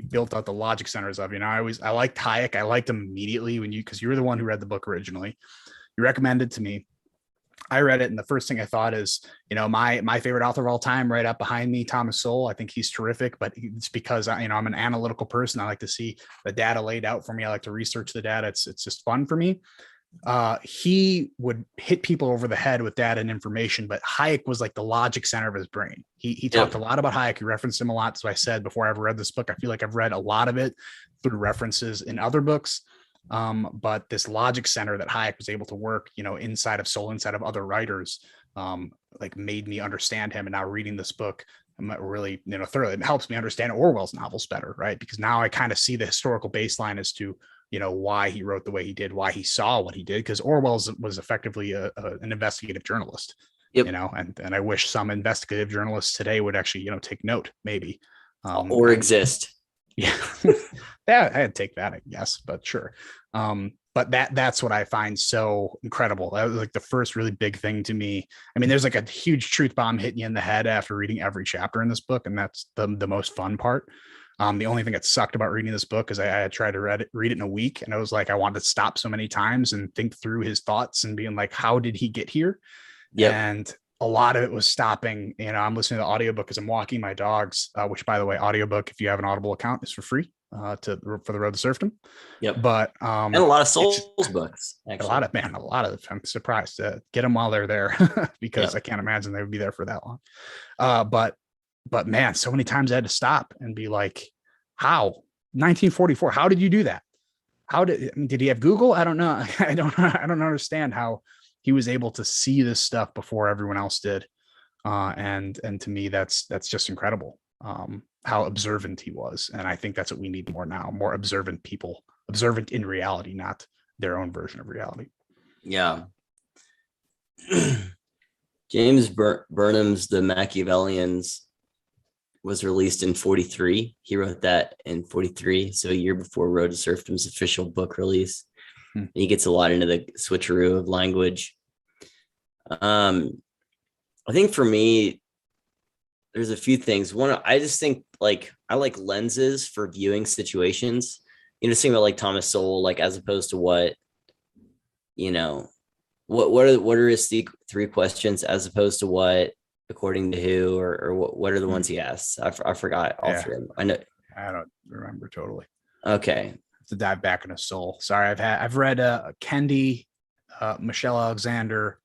built out the logic centers of. I liked Hayek. I liked him immediately because you were the one who read the book originally. You recommended to me. I read it, and the first thing I thought is, my favorite author of all time, right up behind me, Thomas Sowell. I think he's terrific, but it's because I'm an analytical person. I like to see the data laid out for me. I like to research the data. It's just fun for me. He would hit people over the head with data and information, but Hayek was like the logic center of his brain. He talked a lot about Hayek. He referenced him a lot. So I said before I ever read this book, I feel like I've read a lot of it through references in other books. But this logic center that Hayek was able to work, inside of Sowell, inside of other writers, like made me understand him. And now reading this book, I'm really, thoroughly, it helps me understand Orwell's novels better, right? Because now I kind of see the historical baseline as to, why he wrote the way he did, why he saw what he did, because Orwell was effectively an investigative journalist, and I wish some investigative journalists today would actually, take note, maybe. Or exist. Yeah, yeah, I'd take that, I guess, but sure. But that's what I find so incredible. That was like the first really big thing to me. I mean, there's like a huge truth bomb hitting you in the head after reading every chapter in this book, and that's the most fun part. The only thing that sucked about reading this book is I had tried to read it in a week, and I was like, I wanted to stop so many times and think through his thoughts and being like, how did he get here? And a lot of it was stopping. I'm listening to the audiobook as I'm walking my dogs, which, by the way, audiobook, if you have an Audible account, is for free for the Road to Serfdom. But and a lot of Souls books, actually. A lot of I'm surprised to get them while they're there because I can't imagine they would be there for that long. But man, so many times I had to stop and be like, how 1944, how did you do that? Did he have Google? I don't know. I don't understand how he was able to see this stuff before everyone else did. And to me, that's just incredible. How observant he was. And I think that's what we need more now, more observant people, observant in reality, not their own version of reality. Yeah. James Burnham's The Machiavellians was released in 43. He wrote that in 43, so a year before Road to Serfdom's official book release. He gets a lot into the switcheroo of language. I think for me, there's a few things. One, I just think like I like lenses for viewing situations. Just think about like Thomas Sowell, like as opposed to what, what are his three questions as opposed to what, according to who, or what are the ones he asks? I forgot all three of them. I know. I don't remember totally. Okay. To dive back into Soul. Sorry, I've read Kendi, Michelle Alexander,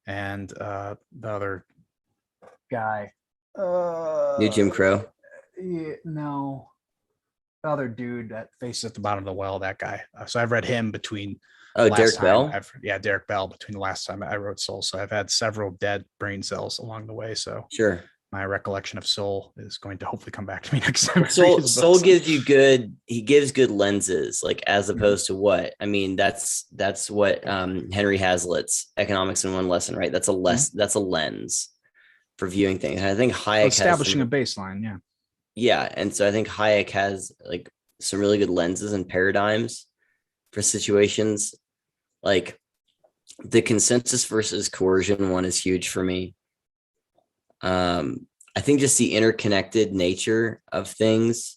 and the other guy. New Jim Crow. No, the other dude that faces at the bottom of the well. That guy. So I've read him between. Derek Bell. Derek Bell between the last time I wrote Soul. So I've had several dead brain cells along the way. So sure. My recollection of Soul is going to hopefully come back to me next time. Soul gives you he gives good lenses, like as opposed to what? I mean, that's what Henry Hazlitt's Economics in One Lesson, right? That's a that's a lens for viewing things. And I think Hayek establishing a baseline, yeah. Yeah. And so I think Hayek has like some really good lenses and paradigms for situations. Like the consensus versus coercion one is huge for me. I think just the interconnected nature of things,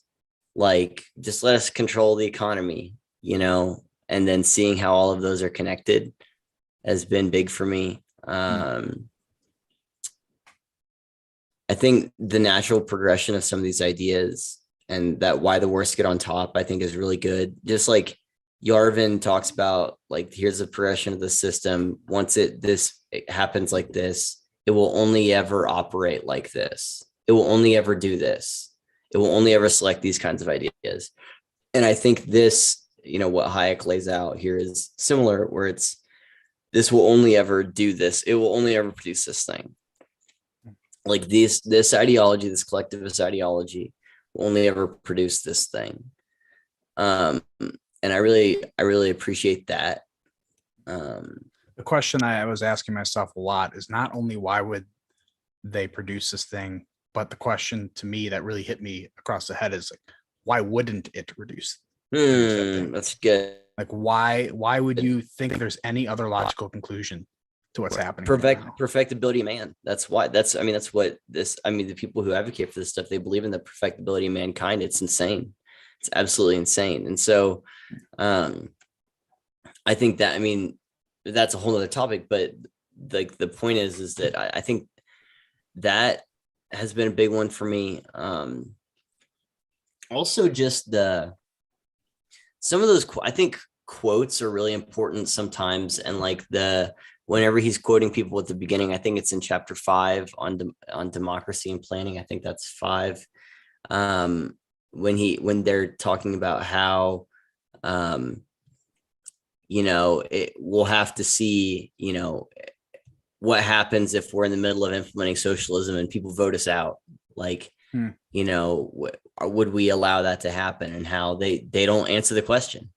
like just let us control the economy, and then seeing how all of those are connected has been big for me. I think the natural progression of some of these ideas and that why the worst get on top, I think is really good. Just like Yarvin talks about, like, here's the progression of the system. Once it happens like this, it will only ever operate like this. It will only ever do this. It will only ever select these kinds of ideas. And I think this, what Hayek lays out here is similar, where this will only ever do this. It will only ever produce this thing. Like this ideology, this collectivist ideology will only ever produce this thing. And I really appreciate that. The question I was asking myself a lot is not only why would they produce this thing, but the question to me that really hit me across the head is like, why wouldn't it produce that thing? That's good. Like, why would you think there's any other logical conclusion to what's happening? Perfectibility of man. That's what the people who advocate for this stuff, they believe in the perfectibility of mankind. It's insane. It's absolutely insane. And so I think that, that's a whole other topic, but the point is that I think that has been a big one for me. Also just some of those, I think quotes are really important sometimes. And like whenever he's quoting people at the beginning, I think it's in chapter 5 on democracy and planning. I think that's 5. When they're talking about how, we'll have to see, what happens if we're in the middle of implementing socialism and people vote us out. Like, would we allow that to happen? And how they don't answer the question,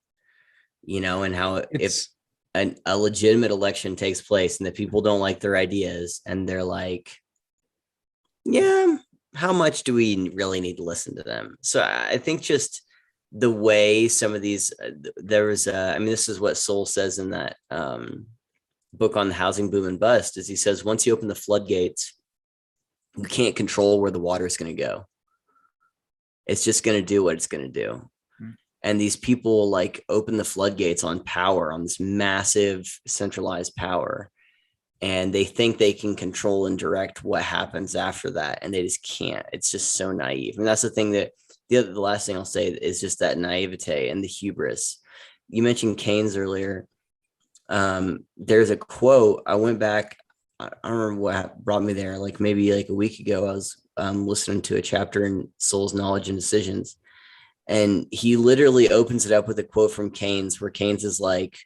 and how if a legitimate election takes place and the people don't like their ideas and they're like, yeah, how much do we really need to listen to them? So I think just the way some of these, there was, this is what Sowell says in that book on the housing boom and bust, is he says, once you open the floodgates, you can't control where the water is going to go. It's just going to do what it's going to do. And these people like open the floodgates on power, on this massive centralized power. And they think they can control and direct what happens after that. And they just can't. It's just so naive. And that's the thing that the last thing I'll say is just that naivete and the hubris. You mentioned Keynes earlier. There's a quote. I went back. I don't remember what brought me there. Like maybe like a week ago, I was listening to a chapter in Soul's Knowledge and Decisions. And he literally opens it up with a quote from Keynes, where Keynes is like,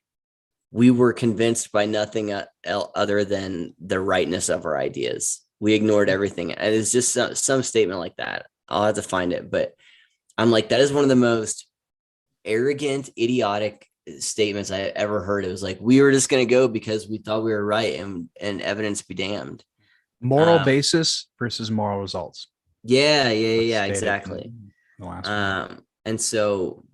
we were convinced by nothing other than the rightness of our ideas. We ignored everything. And it's just some statement like that. I'll have to find it. But I'm like, that is one of the most arrogant, idiotic statements I ever heard. It was like, we were just going to go because we thought we were right, and evidence be damned. Moral basis versus moral results. Yeah, exactly. And so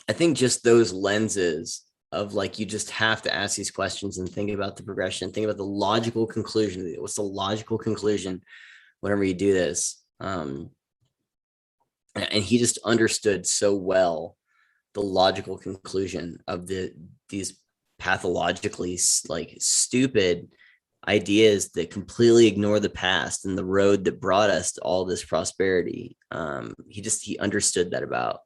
I think just those lenses of like, you just have to ask these questions and think about the progression, think about the logical conclusion. What's the logical conclusion whenever you do this? And he just understood so well the logical conclusion of these pathologically like stupid ideas that completely ignore the past and the road that brought us to all this prosperity. He understood that about,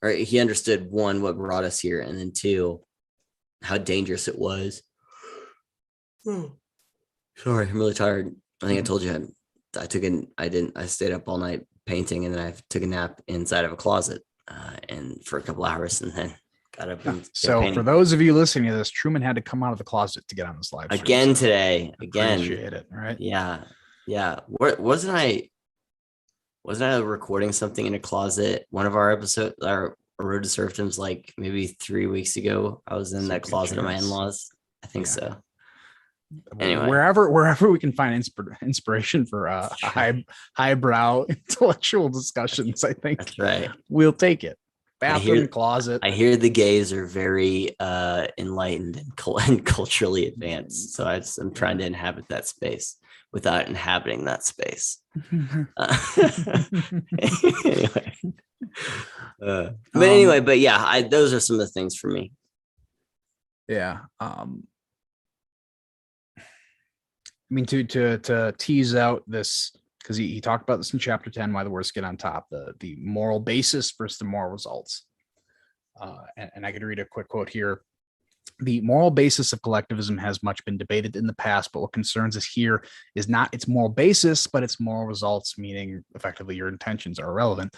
or he understood, one, what brought us here, and then two, how dangerous it was. Sorry, I'm really tired. I think I told you I stayed up all night painting, and then I took a nap inside of a closet and for a couple hours, and then got up. And so for those of you listening to this, Truman had to come out of the closet to get on this live stream again today. Appreciate it. Right? Yeah. Wasn't I recording something in a closet? One of our episodes, our Road to Serfdom's, like maybe 3 weeks ago. I was in that closet of my in-laws. I think so. Anyway, wherever we can find inspiration for highbrow intellectual discussions, I think that's right. We'll take it. Bathroom, closet. I hear the gays are very enlightened and culturally advanced. So I'm trying to inhabit that space without inhabiting that space. But yeah, those are some of the things for me. Yeah. I mean, to tease out this, because he talked about this in chapter 10, why the worst get on top, the moral basis versus the moral results. And I could read a quick quote here. The moral basis of collectivism has much been debated in the past, but what concerns us here is not its moral basis, but its moral results, meaning effectively your intentions are irrelevant.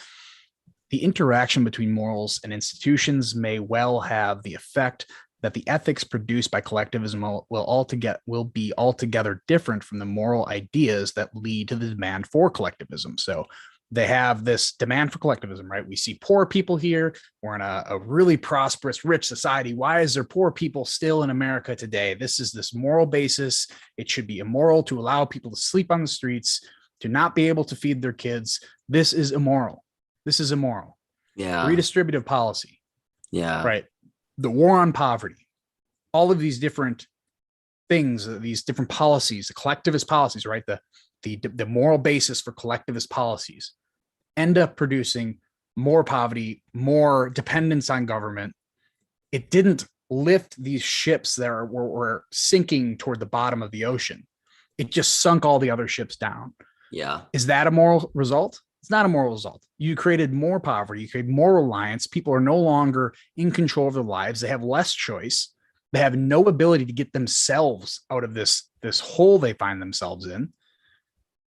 The interaction between morals and institutions may well have the effect that the ethics produced by collectivism will be altogether different from the moral ideas that lead to the demand for collectivism. So they have this demand for collectivism, right? We see poor people here. We're in a really prosperous, rich society. Why is there poor people still in America today? This is this moral basis. It should be immoral to allow people to sleep on the streets, to not be able to feed their kids. This is immoral. This is immoral. Yeah. Redistributive policy. Yeah. Right. The war on poverty, all of these different things, these different policies, the collectivist policies, right? The moral basis for collectivist policies end up producing more poverty, more dependence on government. It didn't lift these ships that were sinking toward the bottom of the ocean. It just sunk all the other ships down. Yeah. Is that a moral result? It's not a moral result. You created more poverty. You created more reliance. People are no longer in control of their lives. They have less choice. They have no ability to get themselves out of this hole they find themselves in.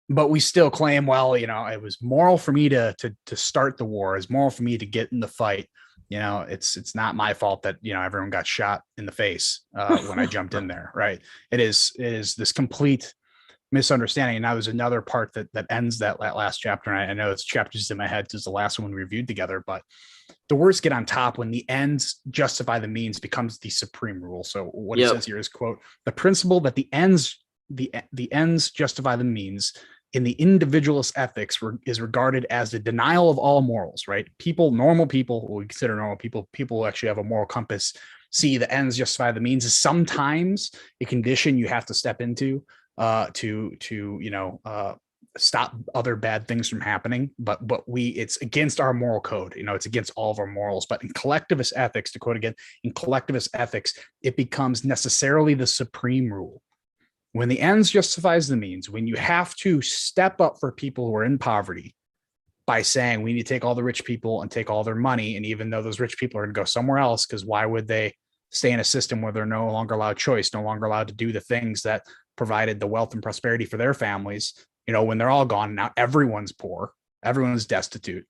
But we still claim, well, it was moral for me to start the war. It's moral for me to get in the fight. It's not my fault that everyone got shot in the face when I jumped in there. Right? It is this complete misunderstanding. And that was another part that ends that last chapter. And I know it's chapters in my head because the last one we reviewed together, but the words get on top when the ends justify the means becomes the supreme rule. So what it says here is, quote, the principle that the ends justify the means in the individualist ethics is regarded as the denial of all morals, right? Normal people, what we consider normal people who actually have a moral compass, see the ends justify the means is sometimes a condition you have to step into to stop other bad things from happening, but it's against our moral code. It's against all of our morals. But in collectivist ethics, to quote again, in collectivist ethics, it becomes necessarily the supreme rule. When the ends justifies the means, when you have to step up for people who are in poverty by saying we need to take all the rich people and take all their money, and even though those rich people are going to go somewhere else, because why would they stay in a system where they're no longer allowed choice, no longer allowed to do the things that provided the wealth and prosperity for their families, when they're all gone, now everyone's poor, everyone's destitute.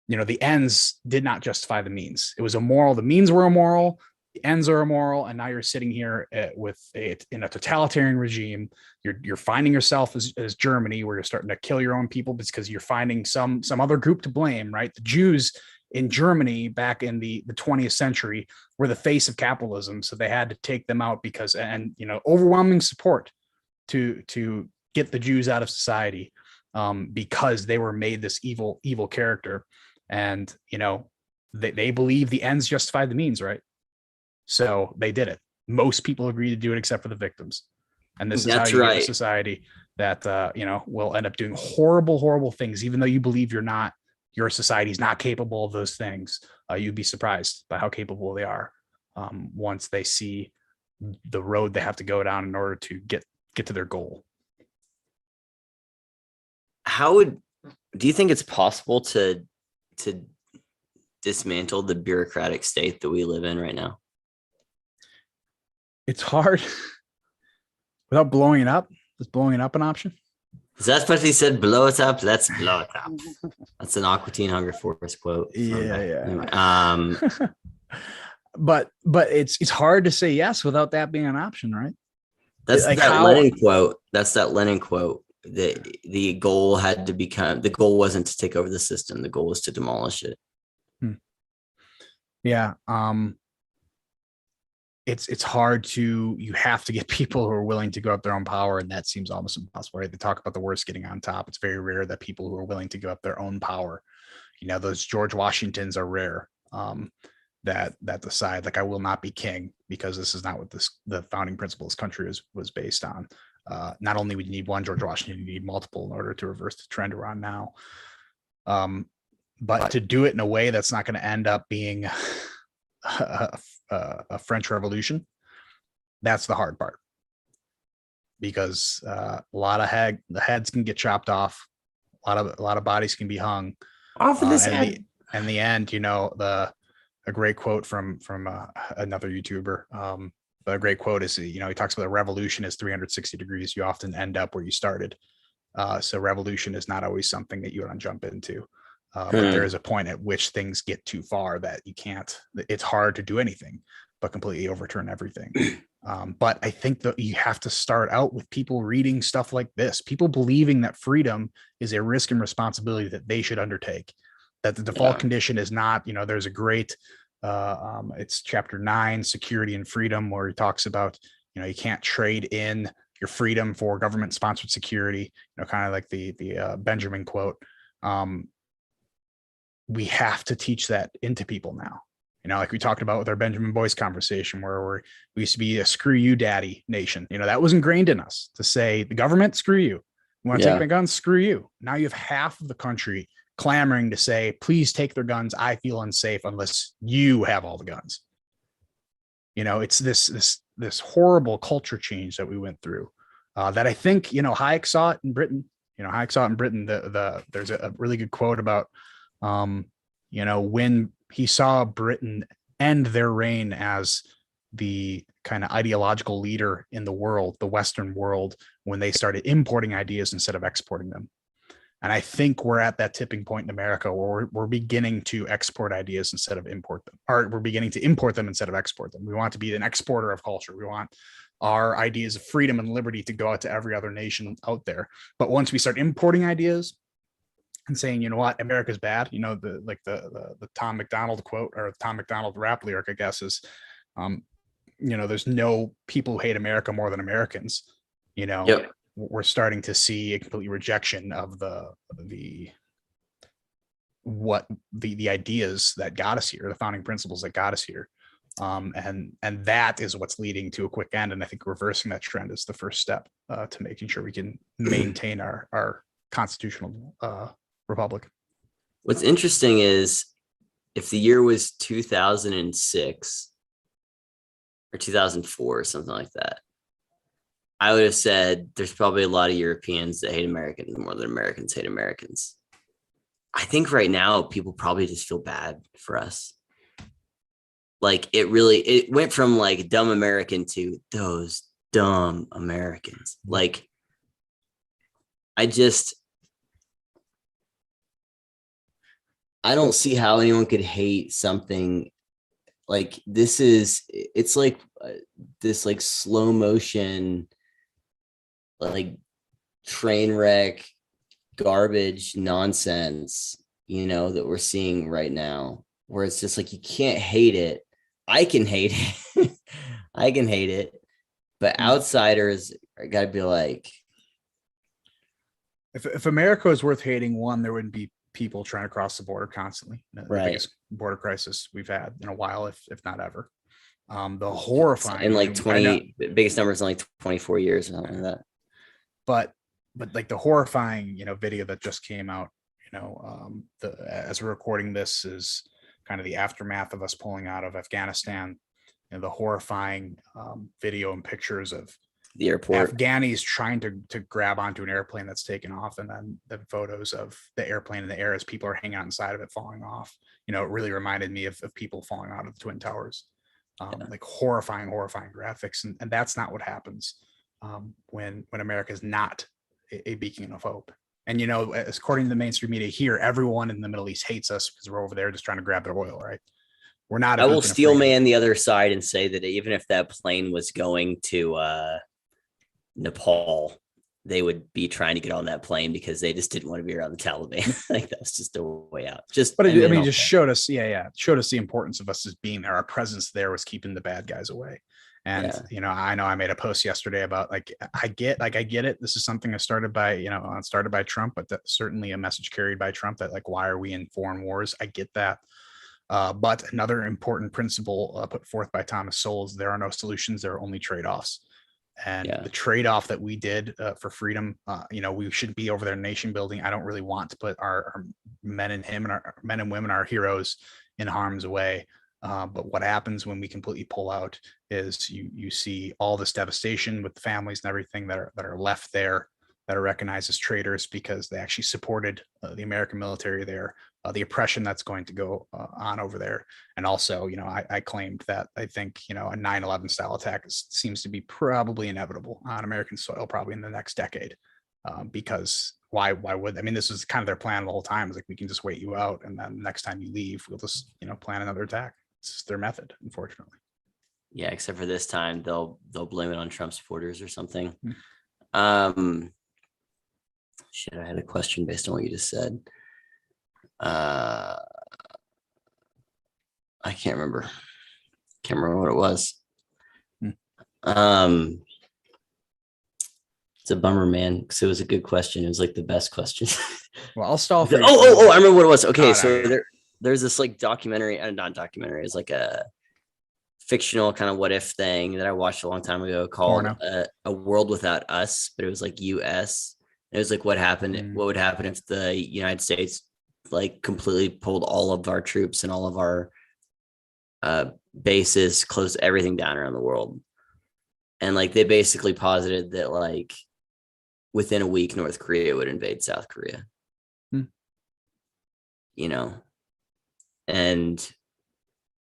The ends did not justify the means. It was immoral. The means were immoral. The ends are immoral. And now you're sitting here in a totalitarian regime. You're finding yourself as Germany, where you're starting to kill your own people because you're finding some other group to blame, right? The Jews in Germany back in the 20th century were the face of capitalism. So they had to take them out because, and, you know, overwhelming support to get the Jews out of society, because they were made this evil character. And, you know, they believe the ends justify the means, right? So they did it. Most people agree to do it except for the victims. And this is That's how you right. get a society that, you know, will end up doing horrible things, even though you believe your society is not capable of those things. You'd be surprised by how capable they are once they see the road they have to go down in order to get to their goal. Do you think it's possible to dismantle the bureaucratic state that we live in right now? It's hard without blowing it up. Is blowing it up an option? Is that what he said? Blow it up. Let's blow it up. That's an Aqua Teen Hunger Force quote. Yeah. But it's hard to say yes without that being an option, right? That's like that Lenin quote. That's that Lenin quote. The goal wasn't to take over the system. The goal was to demolish it. Yeah. It's hard you have to get people who are willing to give up their own power, and that seems almost impossible, right? They talk about the worst getting on top. It's very rare that people who are willing to give up their own power, you know, those George Washingtons are rare, that decide, like, I will not be king because this is not what the founding principle of this country was based on. Not only would you need one George Washington, you need multiple in order to reverse the trend we're on now. But to do it in a way that's not going to end up being a French Revolution, that's the hard part, because a lot of the heads can get chopped off, a lot of bodies can be hung off of this head. In the end, you know, a great quote from another YouTuber. A great quote is, you know, he talks about a revolution is 360 degrees. You often end up where you started. So revolution is not always something that you want to jump into. But there is a point at which things get too far that you can't, it's hard to do anything but completely overturn everything. But I think that you have to start out with people reading stuff like this, people believing that freedom is a risk and responsibility that they should undertake, that the default condition is not, you know, there's a great, it's chapter 9, security and freedom, where he talks about, you know, you can't trade in your freedom for government sponsored security, you know, kind of like the Benjamin quote. We have to teach that into people now, you know, like we talked about with our Benjamin Boyce conversation, where we used to be a screw you daddy nation. You know, that was ingrained in us to say the government, screw you. You want to take my guns, screw you. Now you have half of the country clamoring to say, please take their guns. I feel unsafe unless you have all the guns. You know, it's this horrible culture change that we went through, that I think, you know, Hayek saw it in Britain. You know, Hayek saw it in Britain. There's a really good quote about, you know, when he saw Britain end their reign as the kind of ideological leader in the world, the Western world, when they started importing ideas instead of exporting them. And I think we're at that tipping point in America where we're beginning to export ideas instead of import them, or we're beginning to import them instead of export them. We want to be an exporter of culture. We want our ideas of freedom and liberty to go out to every other nation out there. But once we start importing ideas and saying, you know what, America's bad, you know, the Tom McDonald quote, or Tom McDonald rap lyric, I guess, is, you know, there's no people who hate America more than Americans. You know, we're starting to see a complete rejection of the ideas that got us here, the founding principles that got us here. And that is what's leading to a quick end. And I think reversing that trend is the first step to making sure we can maintain our constitutional republic. What's interesting is, if the year was 2006 or 2004 or something like that, I would have said there's probably a lot of Europeans that hate Americans more than Americans hate Americans. I think right now people probably just feel bad for us. Like, it went from like dumb American to those dumb Americans. Like, I don't see how anyone could hate something like this. It's like this like slow motion, like train wreck, garbage nonsense that we're seeing right now, where it's just like you can't hate it. I can hate it. I can hate it, but outsiders got to be like, if America was worth hating, one, there wouldn't be people trying to cross the border constantly. The right. biggest border crisis we've had in a while, if not ever. The horrifying in like 20 biggest numbers in like 24 years or something like that. But like the horrifying, video that just came out, as we're recording this is kind of the aftermath of us pulling out of Afghanistan. The horrifying video and pictures of the airport, Afghanis trying to grab onto an airplane that's taken off, and then the photos of the airplane in the air as people are hanging out inside of it falling off. It really reminded me of people falling out of the Twin Towers. Like horrifying graphics, and that's not what happens when America is not a beacon of hope. And according to the mainstream media here, everyone in the Middle East hates us because we're over there just trying to grab their oil, right? We're not. I will steel man the other side and say that even if that plane was going to Nepal, they would be trying to get on that plane because they just didn't want to be around the Taliban. Like that's just a way out. But it just showed us, showed us the importance of us as being there. Our presence there was keeping the bad guys away. And I know I made a post yesterday about I get it. This is something started by Trump, but that's certainly a message carried by Trump that why are we in foreign wars? I get that. But another important principle put forth by Thomas Sowell is there are no solutions, there are only trade-offs. And the trade-off that we did for freedom, we shouldn't be over there nation building. I don't really want to put our men and our men and women, our heroes, in harm's way. But what happens when we completely pull out is you see all this devastation with the families and everything that are left there, that are recognized as traitors because they actually supported the American military there, the oppression that's going to go on over there. And also, I claimed that I think, a 9/11 style attack seems to be probably inevitable on American soil, probably in the next decade. Because why would, this was kind of their plan the whole time. It's we can just wait you out. And then next time you leave, we'll just, plan another attack. It's just their method, unfortunately. Yeah. Except for this time, they'll blame it on Trump supporters or something. Shit, I had a question based on what you just said. I can't remember. What it was. It's a bummer, man, because it was a good question. It was the best question. Well, I'll stall for I remember what it was. Okay, there's this documentary, not documentary. It's a fictional kind of what if thing that I watched a long time ago called A World Without Us, but it was US. It was what would happen if the United States completely pulled all of our troops and all of our bases, closed everything down around the world. And they basically posited that within a week, North Korea would invade South Korea. And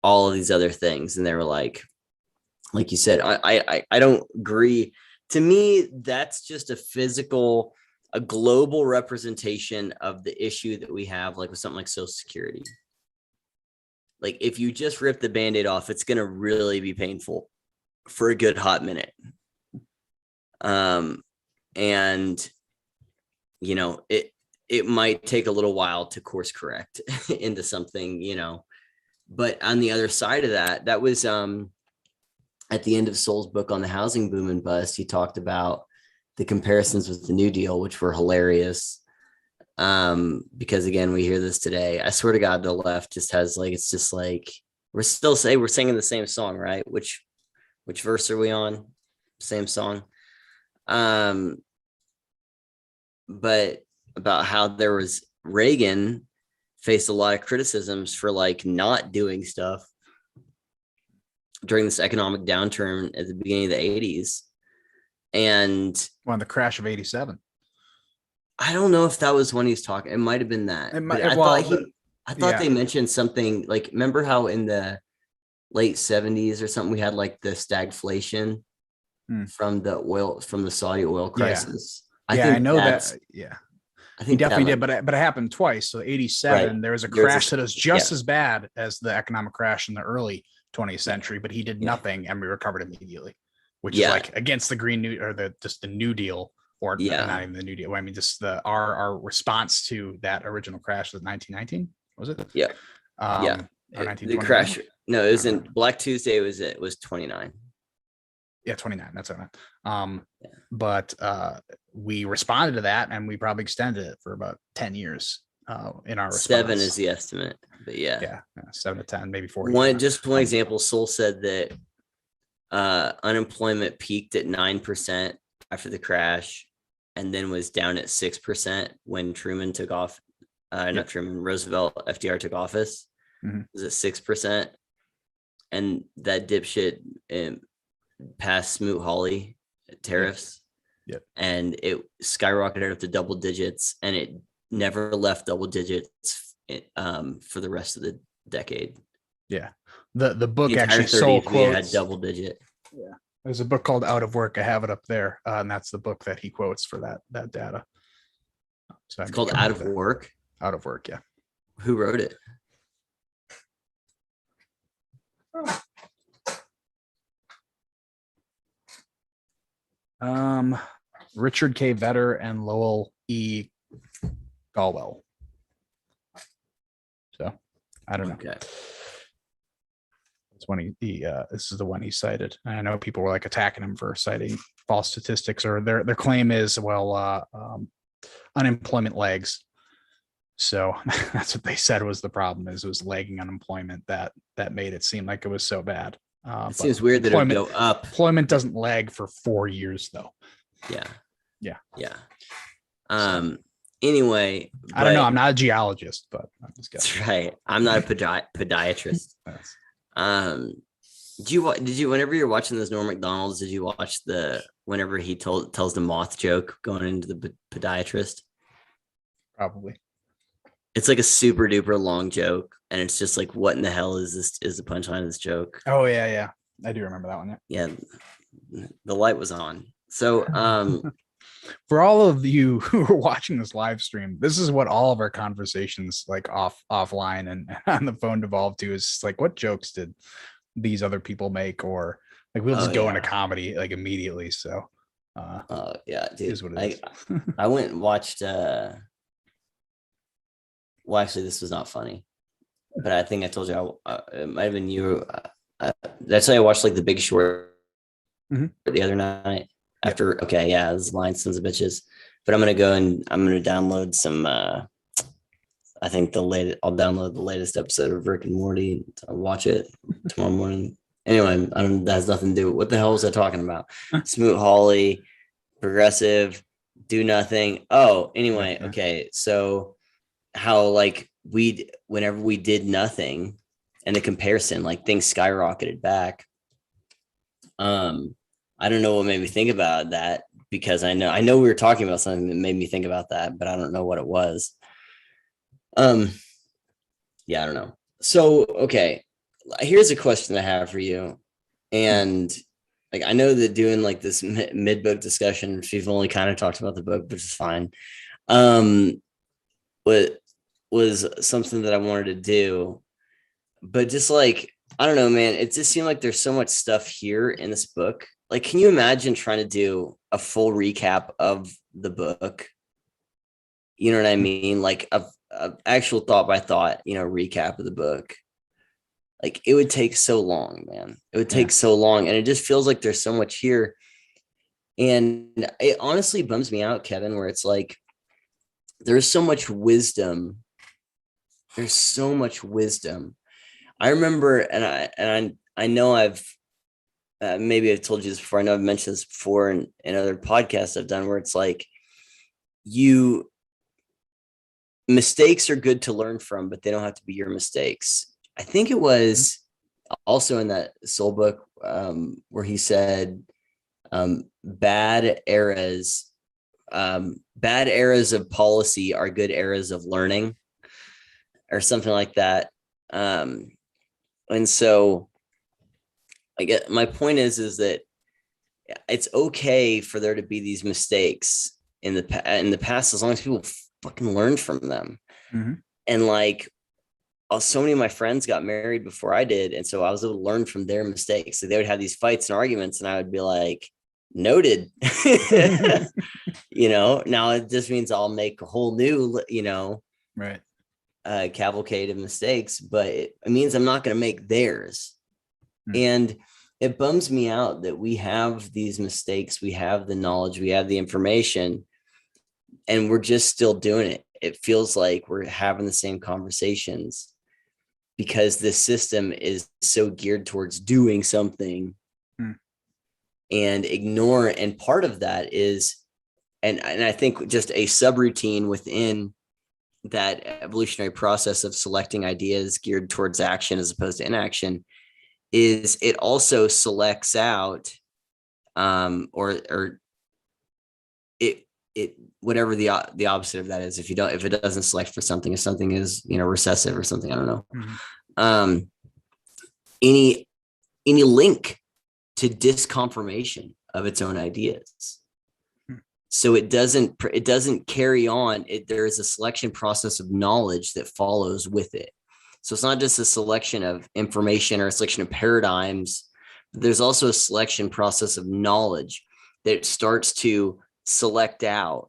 all of these other things. And they were like you said, I don't agree. To me, that's just a global representation of the issue that we have, with something like Social Security. If you just rip the Band-Aid off, it's going to really be painful for a good hot minute. And it might take a little while to course correct into something, but on the other side of that was at the end of Sowell's book on the housing boom and bust. He talked about the comparisons with the New Deal, which were hilarious. Because again, we hear this today. I swear to God, the left just has it's just we're singing the same song, right? Which verse are we on? Same song. But about how there was Reagan faced a lot of criticisms for not doing stuff during this economic downturn at the beginning of the 80s. And the crash of 87. I don't know if that was when he's talking. It might have been that. I thought they mentioned something remember how in the late 70s or something we had the stagflation from the Saudi oil crisis. I know that. Yeah, I think he definitely did, but it happened twice. So 87, there was a crash that was just as bad as the economic crash in the early 20th century, but he did nothing and we recovered immediately, which is against the Green New or the New Deal or Yeah. not even the New Deal. I mean, just our response to that original crash was 1919. Was it? Yeah. Or The 1929? crash. No, it was in Black Tuesday. It was 29. Yeah, 29. That's what I meant. Yeah. But we responded to that, and we probably extended it for about 10 years in our response. 7 is the estimate, but yeah, 7 to 10, maybe 4. One example. Sol said that unemployment peaked at 9% after the crash, and then was down at 6% when Truman took off. Not Truman, Roosevelt, FDR took office. Mhm. It was at 6%, and that dipshit passed Smoot-Hawley tariffs. Yep. And it skyrocketed up to double digits, and it never left double digits for the rest of the decade. Yeah. The book The entire actually sold 30th year quotes. had double digit. Yeah. There's a book called Out of Work. I have it up there. And that's the book that he quotes for that data. So It's called Out of Work. Out of Work, yeah. Who wrote it? Richard K. Vedder and Lowell E. Galwell. So I don't know. Okay. It's when this is the one he cited. And I know people were like attacking him for citing false statistics, or their claim is, unemployment lags. So that's what they said was the problem, is it was lagging unemployment that made it seem like it was so bad. It seems weird that it would go up. Employment doesn't lag for 4 years though. Yeah. I Anyway, don't know. I'm not a geologist, but I'm just guessing. That's right. I'm not a podiatrist. Did you whenever you're watching those Norm Macdonald's, did you watch whenever he tells the moth joke going into the podiatrist? Probably. It's like a super duper long joke, and it's just like, what in the hell is this? Is the punchline of this joke? Oh yeah, I do remember that one. Yeah, the light was on. So, for all of you who are watching this live stream, this is what all of our conversations like offline and on the phone devolved to, is like, what jokes did these other people make, or like we'll just go into comedy like immediately. So, yeah, dude, is what it is. I went and watched. Well, actually, this was not funny, but I think I told you it might have been you. That's why I watched like The Big Short the other night. After this line, sons of bitches. But I'm gonna go and I'm gonna download some. I think I'll download the latest episode of Rick and Morty. I'll watch it tomorrow morning. Anyway, that has nothing to do with what the hell was I talking about? Smoot-Hawley, progressive, do nothing. Oh, anyway, okay. So how like whenever we did nothing, and the comparison, like things skyrocketed back. I don't know what made me think about that, because I know we were talking about something that made me think about that, but I don't know what it was. I don't know. So, okay, here's a question I have for you. And like, I know that doing like this mid-book discussion, which we've only kind of talked about the book, which is fine, was something that I wanted to do, but just like, I don't know, man, it just seemed like there's so much stuff here in this book. Like, can you imagine trying to do a full recap of the book? You know what I mean? Like a actual thought by thought, recap of the book. Like, it would take so long, man. It would take so long. And it just feels like there's so much here. And it honestly bums me out, Kevin, where it's like, there's so much wisdom. There's so much wisdom. I remember, and I know I've, maybe I've told you this before. I know I've mentioned this before in other podcasts I've done, where it's like, mistakes are good to learn from, but they don't have to be your mistakes. I think it was also in that Soul book where he said, bad eras of policy are good eras of learning, or something like that. And so I get, my point is that it's okay for there to be these mistakes in the past, as long as people fucking learn from them. And like, so many of my friends got married before I did, and so I was able to learn from their mistakes. So they would have these fights and arguments, and I would be like, Noted. Now it just means I'll make a whole new, Right. Cavalcade of mistakes, but it means I'm not going to make theirs. And it bums me out that we have these mistakes, we have the knowledge, we have the information, and we're just still doing it. It feels like we're having the same conversations because the system is so geared towards doing something and ignore. And part of that is, and I think just a subroutine within that evolutionary process of selecting ideas geared towards action as opposed to inaction, is it also selects out or it whatever the opposite of that is. If it doesn't select for something, if something is recessive or something, I don't know, any link to disconfirmation of its own ideas. So it doesn't carry on. There is a selection process of knowledge that follows with it. So it's not just a selection of information or a selection of paradigms, but there's also a selection process of knowledge that starts to select out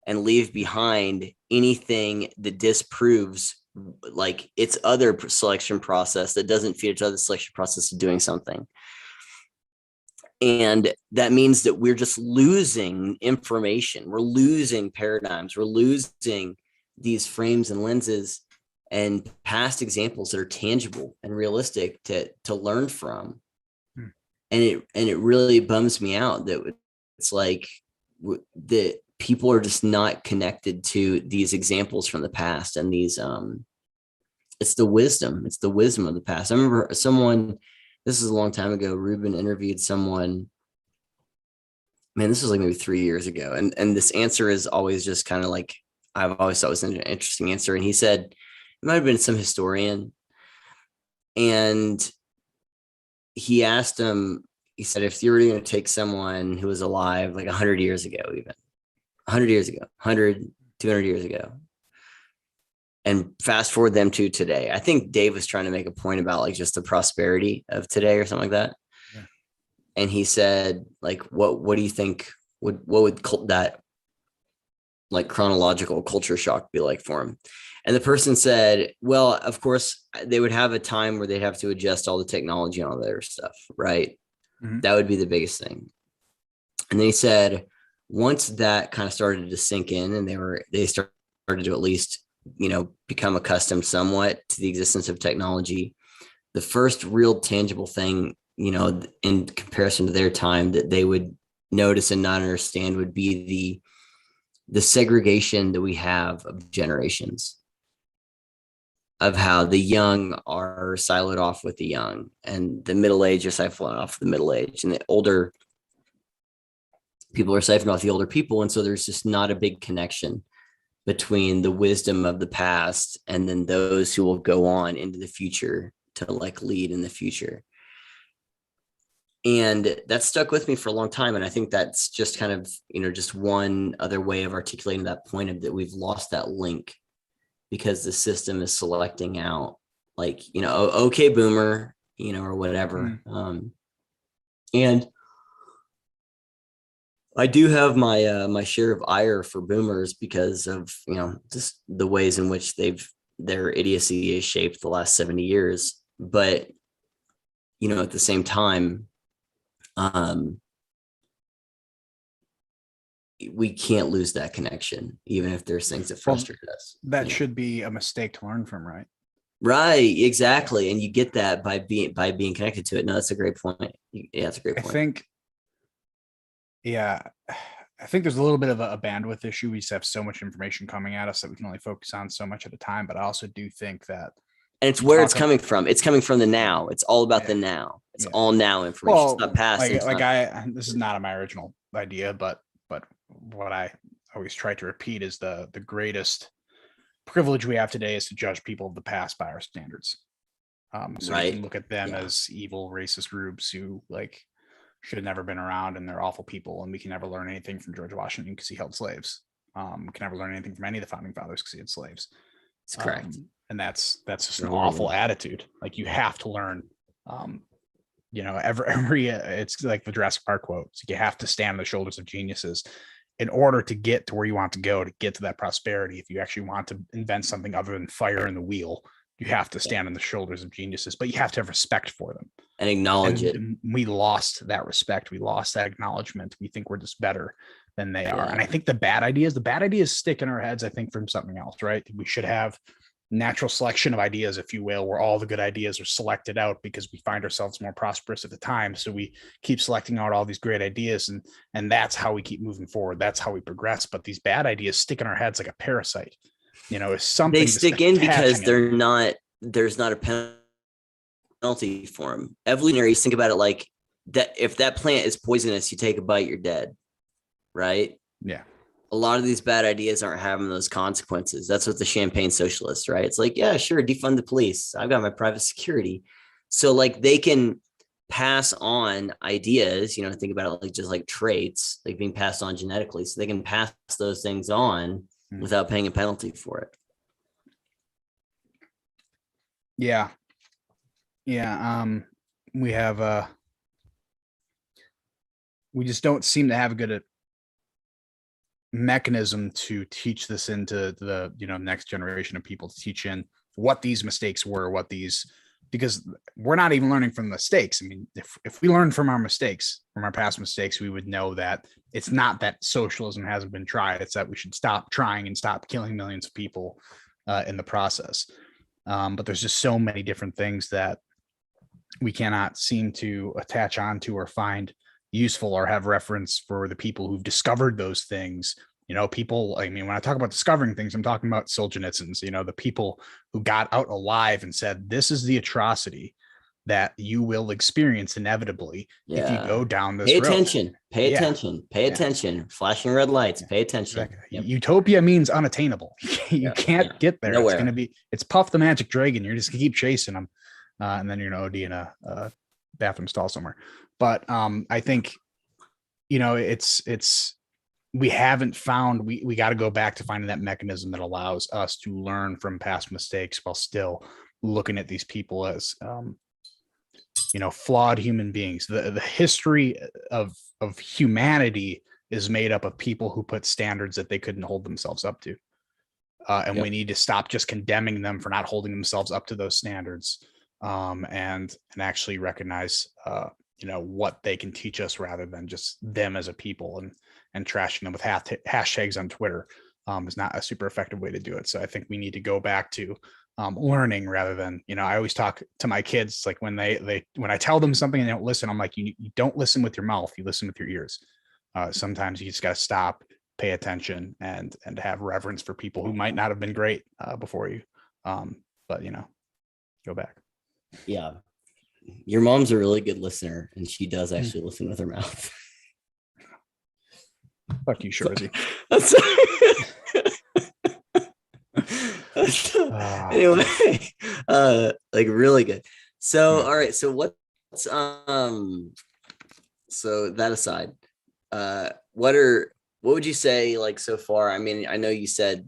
and leave behind anything that disproves like its other selection process that doesn't feed its other selection process of doing something. And that means that we're just losing information. We're losing paradigms. We're losing these frames and lenses and past examples that are tangible and realistic to learn from. And it really bums me out that it's like that people are just not connected to these examples from the past and these it's the wisdom of the past. I remember this is a long time ago, Ruben interviewed someone, man, this was like maybe 3 years ago. And this answer is always just kind of like, I've always thought it was an interesting answer. And he said, it might've been some historian. And he asked him, he said, if you were going to take someone who was alive like 100 years ago, even 100 years ago, 100, 200 years ago, and fast forward them to today. I think Dave was trying to make a point about like just the prosperity of today or something like that. Yeah. And he said, like, what do you think what would that like chronological culture shock be like for him? And the person said, well, of course they would have a time where they'd have to adjust all the technology and all their stuff. Right. Mm-hmm. That would be the biggest thing. And then he said, once that kind of started to sink in and they started to at least, become accustomed somewhat to the existence of technology, the first real tangible thing, in comparison to their time that they would notice and not understand would be the segregation that we have of generations, of how the young are siloed off with the young and the middle age are siphoned off the middle age, and the older people are siphoned off the older people. And so there's just not a big connection between the wisdom of the past and then those who will go on into the future to like lead in the future. And that stuck with me for a long time. And I think that's just kind of, just one other way of articulating that point of that we've lost that link because the system is selecting out like, okay, boomer, or whatever. And I do have my my share of ire for boomers because of just the ways in which their idiocy is shaped the last 70 years. But at the same time, we can't lose that connection, even if there's things that frustrate us. That should be a mistake to learn from, right? Right, exactly, and you get that by being connected to it. No, that's a great point. Yeah, that's a great point. I think there's a little bit of a bandwidth issue. We just have so much information coming at us that we can only focus on so much at a time. But I also do think that, and it's where it's coming from. It's coming from the now. It's all about the now. It's all now information. Well, it's not past. This is not my original idea, but what I always try to repeat is the greatest privilege we have today is to judge people of the past by our standards. So we can look at them as evil, racist groups who should have never been around and they're awful people, and we can never learn anything from George Washington because he held slaves. We can never learn anything from any of the founding fathers because he had slaves. That's correct. And that's just an awful attitude. Like, you have to learn every it's like the Jurassic Park quote. It's like you have to stand on the shoulders of geniuses in order to get to where you want to go, to get to that prosperity. If you actually want to invent something other than fire in the wheel, you have to stand on the shoulders of geniuses, but you have to have respect for them and acknowledge it. We lost that respect. We lost that acknowledgement. We think we're just better than they are. And I think the bad ideas stick in our heads, I think, from something else, right? We should have natural selection of ideas, if you will, where all the good ideas are selected out because we find ourselves more prosperous at the time. So we keep selecting out all these great ideas, and that's how we keep moving forward. That's how we progress. But these bad ideas stick in our heads like a parasite. It's something they stick in because there's not a penalty for them. Evolutionaries think about it like that. If that plant is poisonous, you take a bite, you're dead. Right? Yeah. A lot of these bad ideas aren't having those consequences. That's what the champagne socialists, right? It's like, yeah, sure, defund the police. I've got my private security. So like they can pass on ideas, think about it like just like traits, like being passed on genetically. So they can pass those things on without paying a penalty for it. Yeah. Yeah. We have, we just don't seem to have a good mechanism to teach this into the next generation of people, to teach in what these mistakes were, because we're not even learning from mistakes. I mean, if we learned from our mistakes, from our past mistakes, we would know that it's not that socialism hasn't been tried. It's that we should stop trying and stop killing millions of people in the process. But there's just so many different things that we cannot seem to attach onto or find useful or have reference for the people who've discovered those things. People, I mean, when I talk about discovering things, I'm talking about Solzhenitsyn's, the people who got out alive and said, this is the atrocity that you will experience inevitably if you go down this road. Pay attention. Flashing red lights, pay attention. Exactly. Yep. Utopia means unattainable. You can't get there. Nowhere. It's Puff the Magic Dragon. You're just gonna keep chasing them. And then you're going to OD in a bathroom stall somewhere. But I think, it's we haven't found, we got to go back to finding that mechanism that allows us to learn from past mistakes while still looking at these people as, flawed human beings. The history of humanity is made up of people who put standards that they couldn't hold themselves up to. And we need to stop just condemning them for not holding themselves up to those standards. And actually recognize, what they can teach us rather than just them as a people, and trashing them with hashtags on Twitter is not a super effective way to do it. So I think we need to go back to learning rather than, I always talk to my kids, like when when I tell them something and they don't listen, I'm like, you don't listen with your mouth, you listen with your ears. Sometimes you just got to stop, pay attention, and have reverence for people who might not have been great before you. But go back. Yeah. Your mom's a really good listener, and she does actually listen with her mouth. Fuck you, Shorzy. Anyway, like really good. So, all right. So what's so that aside, what would you say, like, so far? I mean, I know you said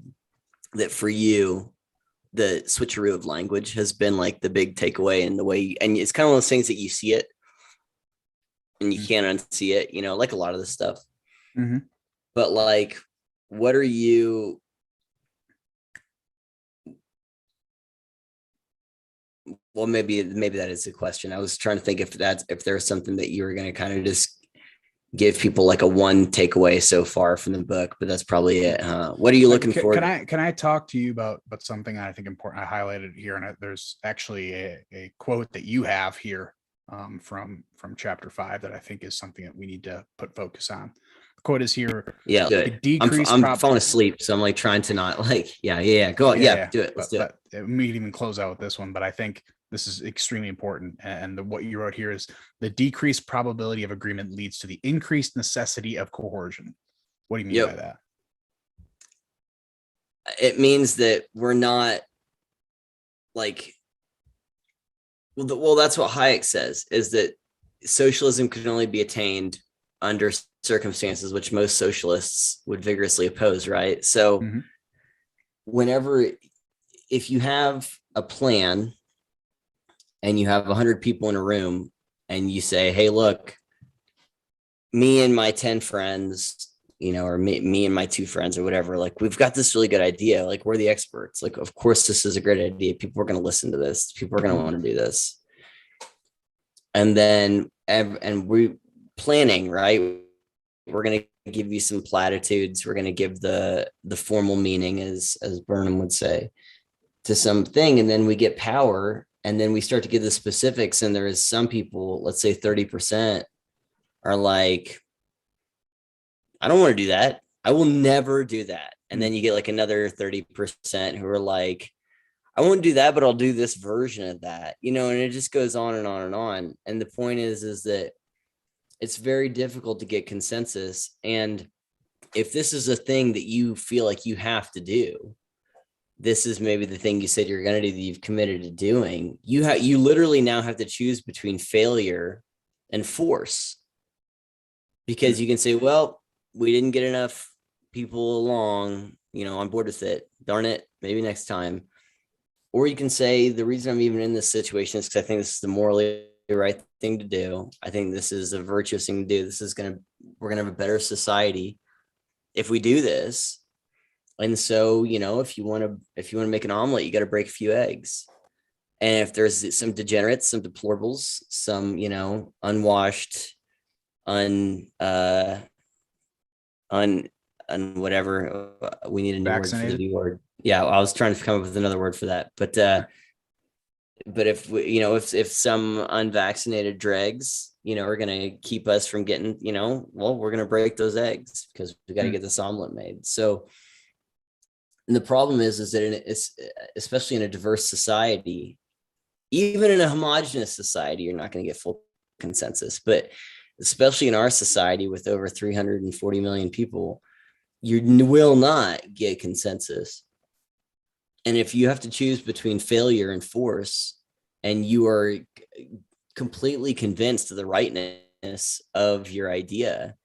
that for you, the switcheroo of language has been like the big takeaway, and the way, and it's kind of one of those things that you see it and you can't unsee it, like a lot of this stuff. Mm-hmm. But like, what are you, well, maybe that is a question. I was trying to think if there's something that you were going to kind of just give people like a one takeaway so far from the book, but that's probably it. What are you looking for? Can I talk to you about something I think important? I highlighted here, and there's actually a quote that you have here from chapter 5 that I think is something that we need to put focus on. The quote is here. Yeah, good. I'm falling asleep, so I'm like trying to not like, yeah. Go on. Yeah, do it. Let's do it. We can even close out with this one, but I think this is extremely important. And what you wrote here is the decreased probability of agreement leads to the increased necessity of coercion. What do you mean by that? It means that we're not like, well, that's what Hayek says, is that socialism can only be attained under circumstances which most socialists would vigorously oppose, right? So if you have a plan and you have 100 people in a room and you say, hey, look, me and my 10 friends, or me and my 2 friends or whatever, like, we've got this really good idea. Like, we're the experts. Like, of course, this is a great idea. People are going to listen to this. People are going to want to do this. And then, and we planning, right? We're going to give you some platitudes. We're going to give the formal meaning, as Burnham would say, to something. And then we get power, and then we start to give the specifics. And there is some people, let's say 30%, are like, I don't want to do that. I will never do that. And then you get like another 30% who are like, I won't do that, but I'll do this version of that, and it just goes on and on and on. And the point is that it's very difficult to get consensus. And if this is a thing that you feel like you have to do, this is maybe the thing you said you're going to do, that you've committed to doing. You literally now have to choose between failure and force, because you can say, well, we didn't get enough people along, on board with it. Darn it, maybe next time. Or you can say, the reason I'm even in this situation is because I think this is the morally right thing to do. I think this is a virtuous thing to do. We're going to have a better society if we do this. And so, if you want to make an omelet, you got to break a few eggs. And if there's some degenerates, some deplorables, some, unwashed, whatever, we need a new Vaccinated. word for the B word. Yeah, I was trying to come up with another word for that, but if we, if some unvaccinated dregs, are going to keep us from getting, well, we're going to break those eggs because we got to get this omelet made. So, and the problem is that especially in a diverse society, even in a homogenous society, you're not going to get full consensus. But especially in our society with over 340 million people, you will not get consensus. And if you have to choose between failure and force, and you are completely convinced of the rightness of your idea,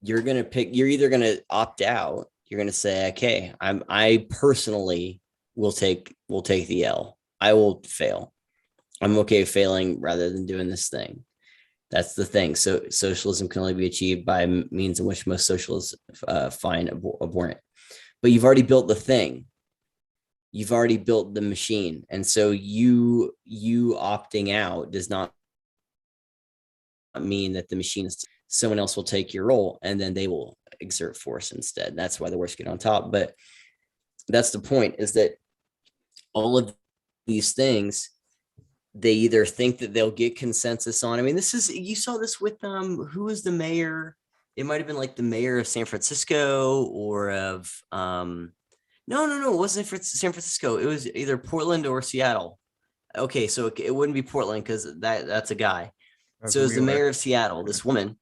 you're either going to opt out. You're going to say, okay, I personally will take the L. I will fail. I'm okay failing rather than doing this thing. That's the thing. So socialism can only be achieved by means in which most socialists find abhorrent. But you've already built the thing. You've already built the machine. And so you opting out does not mean that the machine is, someone else will take your role, and then they will exert force instead. That's why the worst get on top. But that's the point, is that all of these things, they either think that they'll get consensus on. I mean, you saw this with who was the mayor? It might have been like the mayor of San Francisco, or of no, it wasn't San Francisco. It was either Portland or Seattle. Okay, so it wouldn't be Portland because that's a guy. So it was the mayor of Seattle. This woman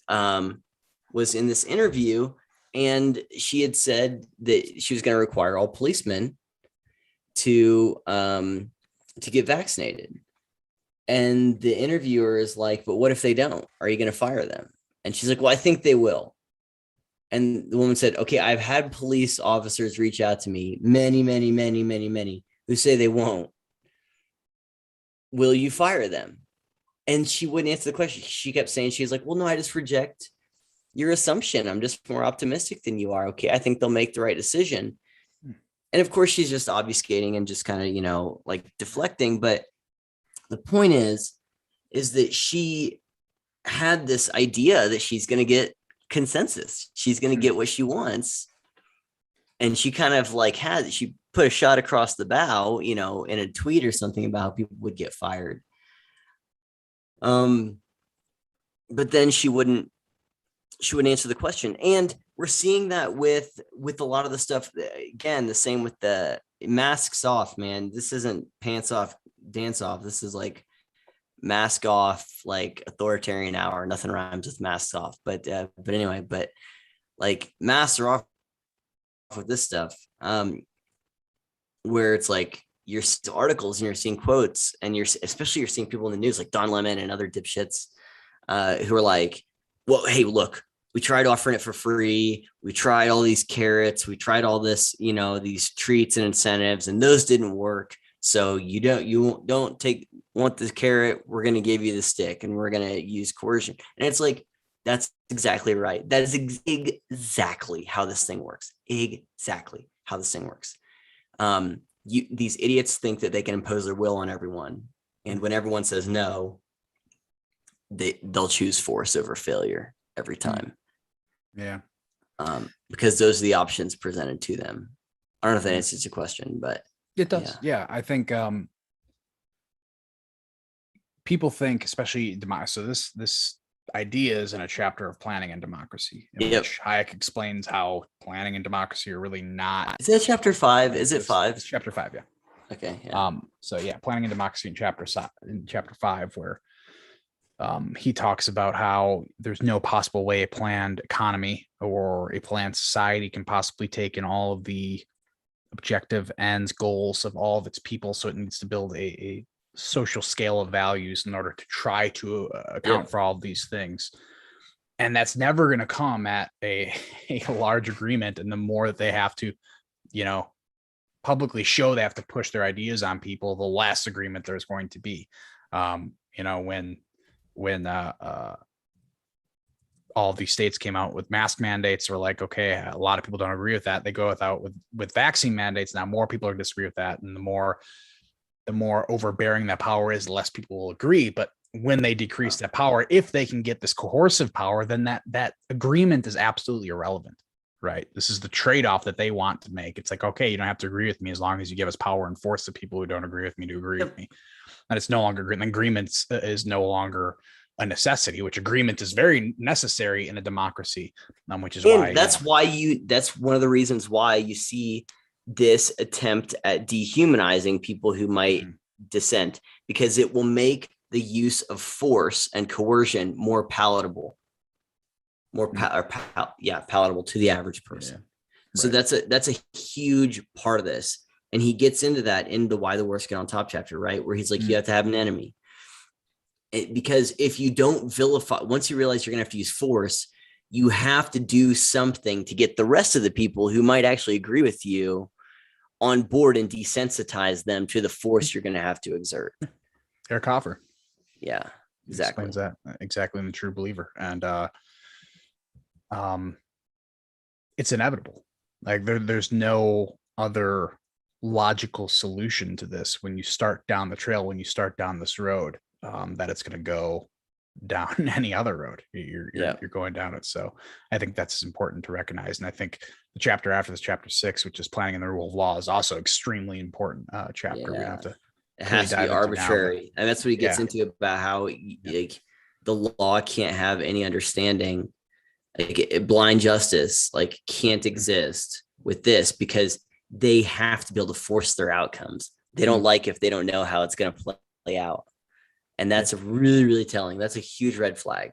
was in this interview, and she had said that she was going to require all policemen to get vaccinated. And the interviewer is like, but what if they don't? Are you going to fire them? And she's like, well, I think they will. And the woman said, okay, I've had police officers reach out to me, many, who say they won't. Will you fire them? And she wouldn't answer the question. She kept saying, she's like, well, no, I just reject your assumption. I'm just more optimistic than you are. Okay, I think they'll make the right decision. And of course, she's just obfuscating and just kind of, like deflecting. But the point is that she had this idea that she's going to get consensus. She's going to get what she wants. And she kind of she put a shot across the bow, in a tweet or something about how people would get fired. But then she wouldn't answer the question. And we're seeing that with a lot of the stuff. Again, the same with the masks off, man. This isn't pants off, dance off. This is like mask off, like authoritarian hour. Nothing rhymes with masks off. But anyway, like masks are off with this stuff. Where it's like you're seeing articles and you're seeing quotes, and you're seeing people in the news like Don Lemon and other dipshits who are like, well, hey, look, we tried offering it for free. We tried all these carrots. We tried all this, these treats and incentives, and those didn't work. So you don't want this carrot. We're going to give you the stick, and we're going to use coercion. And it's like, that's exactly right. That is exactly how this thing works. Exactly how this thing works. These idiots think that they can impose their will on everyone. And when everyone says no, they'll choose force over failure every time. Yeah. Because those are the options presented to them. I don't know if that answers your question, but it does. Yeah. I think people think, especially so this idea is in a chapter of Planning and Democracy, in which Hayek explains how planning and democracy are really not. Is that chapter 5? Is it 5? It's chapter 5, yeah. Okay. Yeah. So yeah, Planning and Democracy in chapter 5, where he talks about how there's no possible way a planned economy or a planned society can possibly take in all of the objective ends, goals of all of its people. So it needs to build a social scale of values in order to try to account for all of these things. And that's never going to come at a large agreement. And the more that they have to, publicly show they have to push their ideas on people, the less agreement there's going to be. When all of these states came out with mask mandates, or like, okay, a lot of people don't agree with that. They go with vaccine mandates. Now more people are disagree with that. And the more overbearing that power is, the less people will agree. But when they decrease that power, if they can get this coercive power, then that agreement is absolutely irrelevant, right? This is the trade-off that they want to make. It's like, okay, you don't have to agree with me as long as you give us power and force the people who don't agree with me to agree with me. And it's no longer agreement. Agreements is no longer a necessity, which agreement is very necessary in a democracy, which is why that's one of the reasons why you see this attempt at dehumanizing people who might dissent, because it will make the use of force and coercion more palatable, palatable to the average person. Yeah. Right. So that's a huge part of this. And he gets into that in the Why the Worst Get on Top chapter, right? Where he's like, you have to have an enemy. Because if you don't vilify, once you realize you're going to have to use force, you have to do something to get the rest of the people who might actually agree with you on board and desensitize them to the force you're going to have to exert. Eric Hoffer. Yeah, exactly. Explains that exactly in The True Believer. And it's inevitable. Like there's no other logical solution to this when you start down the trail, when you start down this road, that it's going to go down any other road. You're going down it. So I think that's important to recognize. And I think the chapter after this, chapter 6, which is Planning and the Rule of Law, is also extremely important chapter. We don't have to. It has to be arbitrary, and that's what he gets into about how like the law can't have any understanding. Like blind justice can't exist with this, because they have to be able to force their outcomes. They don't like if they don't know how it's going to play out. And that's really, really telling. That's a huge red flag.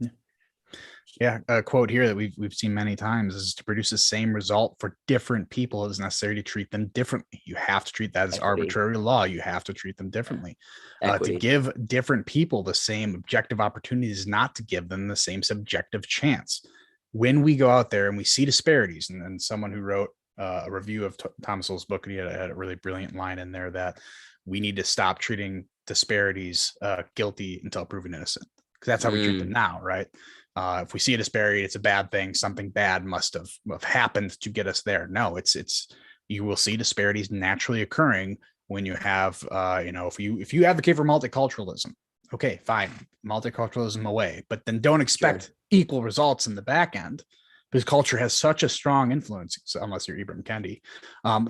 Yeah. A quote here that we've seen many times is, to produce the same result for different people, it is necessary to treat them differently. You have to treat that as arbitrary law. You have to treat them differently. To give different people the same objective opportunities, not to give them the same subjective chance. When we go out there and we see disparities, and someone who wrote a review of Thomas Sowell's book, and he had a really brilliant line in there that we need to stop treating disparities guilty until proven innocent, because that's how we treat them now, right? If we see a disparity, it's a bad thing. Something bad must have happened to get us there. No, it's you will see disparities naturally occurring when you have if you advocate for multiculturalism, okay, fine, multiculturalism away, but then don't expect equal results in the back end, because culture has such a strong influence, unless you're Ibram Kendi,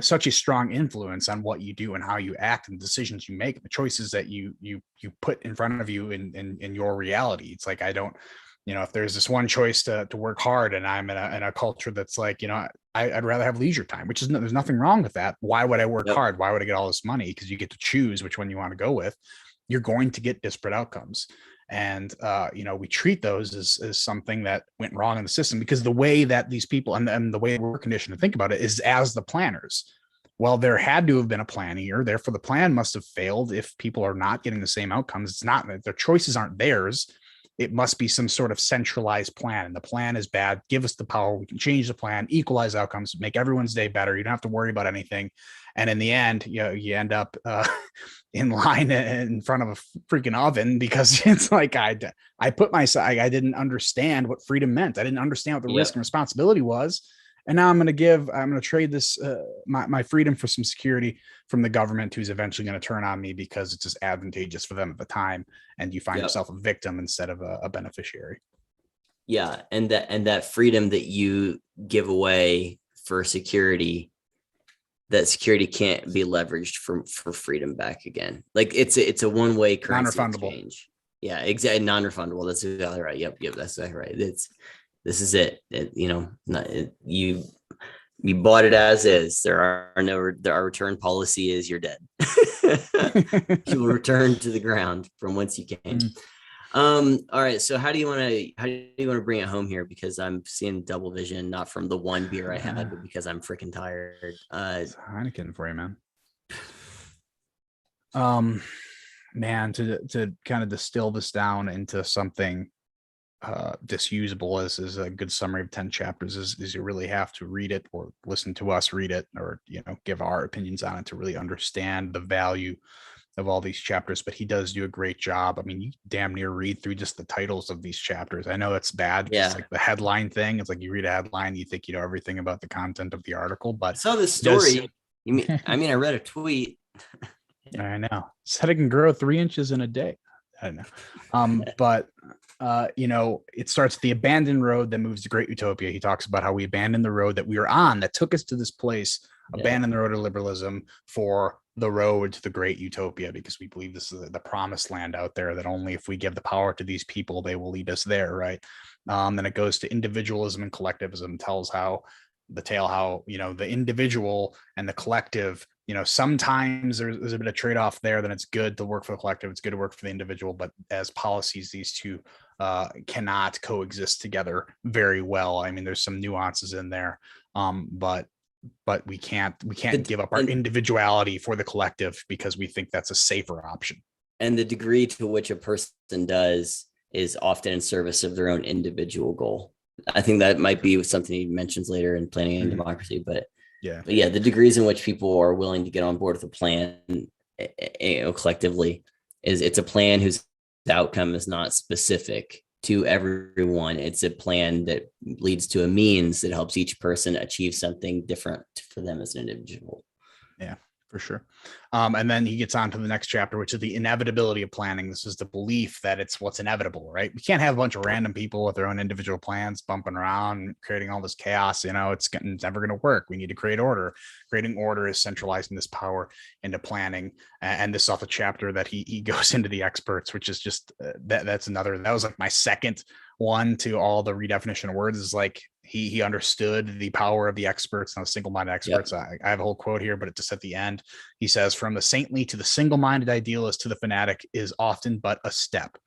such a strong influence on what you do and how you act and decisions you make, the choices that you put in front of you in your reality. It's like, I don't, if there's this one choice to work hard, and I'm in a culture that's like, I'd rather have leisure time, which is there's nothing wrong with that. Why would I work hard? Why would I get all this money? Because you get to choose which one you want to go with. You're going to get disparate outcomes. And, we treat those as something that went wrong in the system, because the way that these people and the way we're conditioned to think about it is as the planners. Well, there had to have been a plan here. Therefore, the plan must have failed if people are not getting the same outcomes. It's not that their choices aren't theirs. it must be some sort of centralized plan. And the plan is bad. Give us the power. We can change the plan, equalize outcomes, make everyone's day better. You don't have to worry about anything. And in the end, you end up in line in front of a freaking oven because it's like I didn't understand what freedom meant. I didn't understand what the risk and responsibility was. And now I'm going to trade this, my freedom for some security from the government, who's eventually going to turn on me because it's just advantageous for them at the time. And you find yourself a victim instead of a beneficiary. Yeah. And that freedom that you give away for security, that security can't be leveraged for freedom back again. Like it's a one-way currency exchange. Yeah, exactly. Non-refundable. That's exactly right. Yep. That's exactly right. This is it. You bought it as is. There are return policy is you're dead. You will return to the ground from whence you came. All right. So how do you want to bring it home here? Because I'm seeing double vision, not from the one beer I had, but because I'm freaking tired. It's Heineken for you, man. To kind of distill this down into something disusable is a good summary of 10 chapters is you really have to read it or listen to us read it, or give our opinions on it to really understand the value of all these chapters. But he does do a great job. I mean, you damn near read through just the titles of these chapters. I know it's bad. Yeah. It's like the headline thing. It's like you read a headline, you think you know everything about the content of the article. But I saw the story. I mean, I read a tweet. I know. Said it can grow 3 inches in a day. I don't know. But it starts the abandoned road that moves to great utopia. He talks about how we abandoned the road that we were on that took us to this place, abandon the road of liberalism for the road to the great utopia, because we believe this is the promised land out there, that only if we give the power to these people, they will lead us there. Right. Then it goes to individualism and collectivism, tells how the individual and the collective, sometimes there's a bit of trade-off there. Then it's good to work for the collective, it's good to work for the individual, but as policies, these two cannot coexist together very well. I mean, there's some nuances in there, but we can't give up our individuality for the collective because we think that's a safer option. And the degree to which a person does is often in service of their own individual goal. I think that might be something he mentions later in Planning and Democracy, but the degrees in which people are willing to get on board with a plan, collectively, it's a plan whose outcome is not specific to everyone. It's a plan that leads to a means that helps each person achieve something different for them as an individual. Yeah, for sure. And then he gets on to the next chapter, which is the inevitability of planning. This is the belief that it's what's inevitable, right? We can't have a bunch of random people with their own individual plans bumping around, creating all this chaos. It's never going to work. We need to create order. Creating order is centralizing this power into planning. And this is off a chapter that he goes into the experts, which is just that was like my second one to all the redefinition of words. Is like he understood the power of the experts and the single-minded experts. Yep. I have a whole quote here, but it's just at the end. He says, from the saintly to the single-minded idealist to the fanatic is often but a step.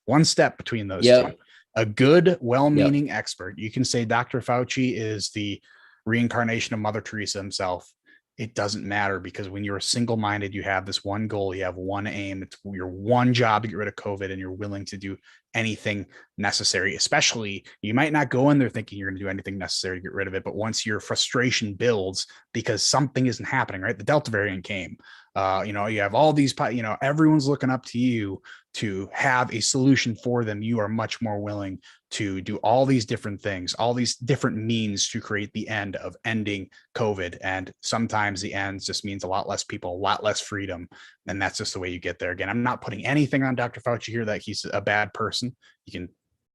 One step between those two. A good, well-meaning expert. You can say Dr. Fauci is the reincarnation of Mother Teresa himself. It doesn't matter, because when you're single-minded, you have this one goal, you have one aim, it's your one job to get rid of COVID, and you're willing to do anything necessary. Especially, you might not go in there thinking you're going to do anything necessary to get rid of it, but once your frustration builds because something isn't happening, right? The Delta variant came. You have all these, everyone's looking up to you to have a solution for them. You are much more willing to do all these different things, all these different means to create the end of ending COVID. And sometimes the ends just means a lot less people, a lot less freedom. And that's just the way you get there. Again, I'm not putting anything on Dr. Fauci here that he's a bad person. You can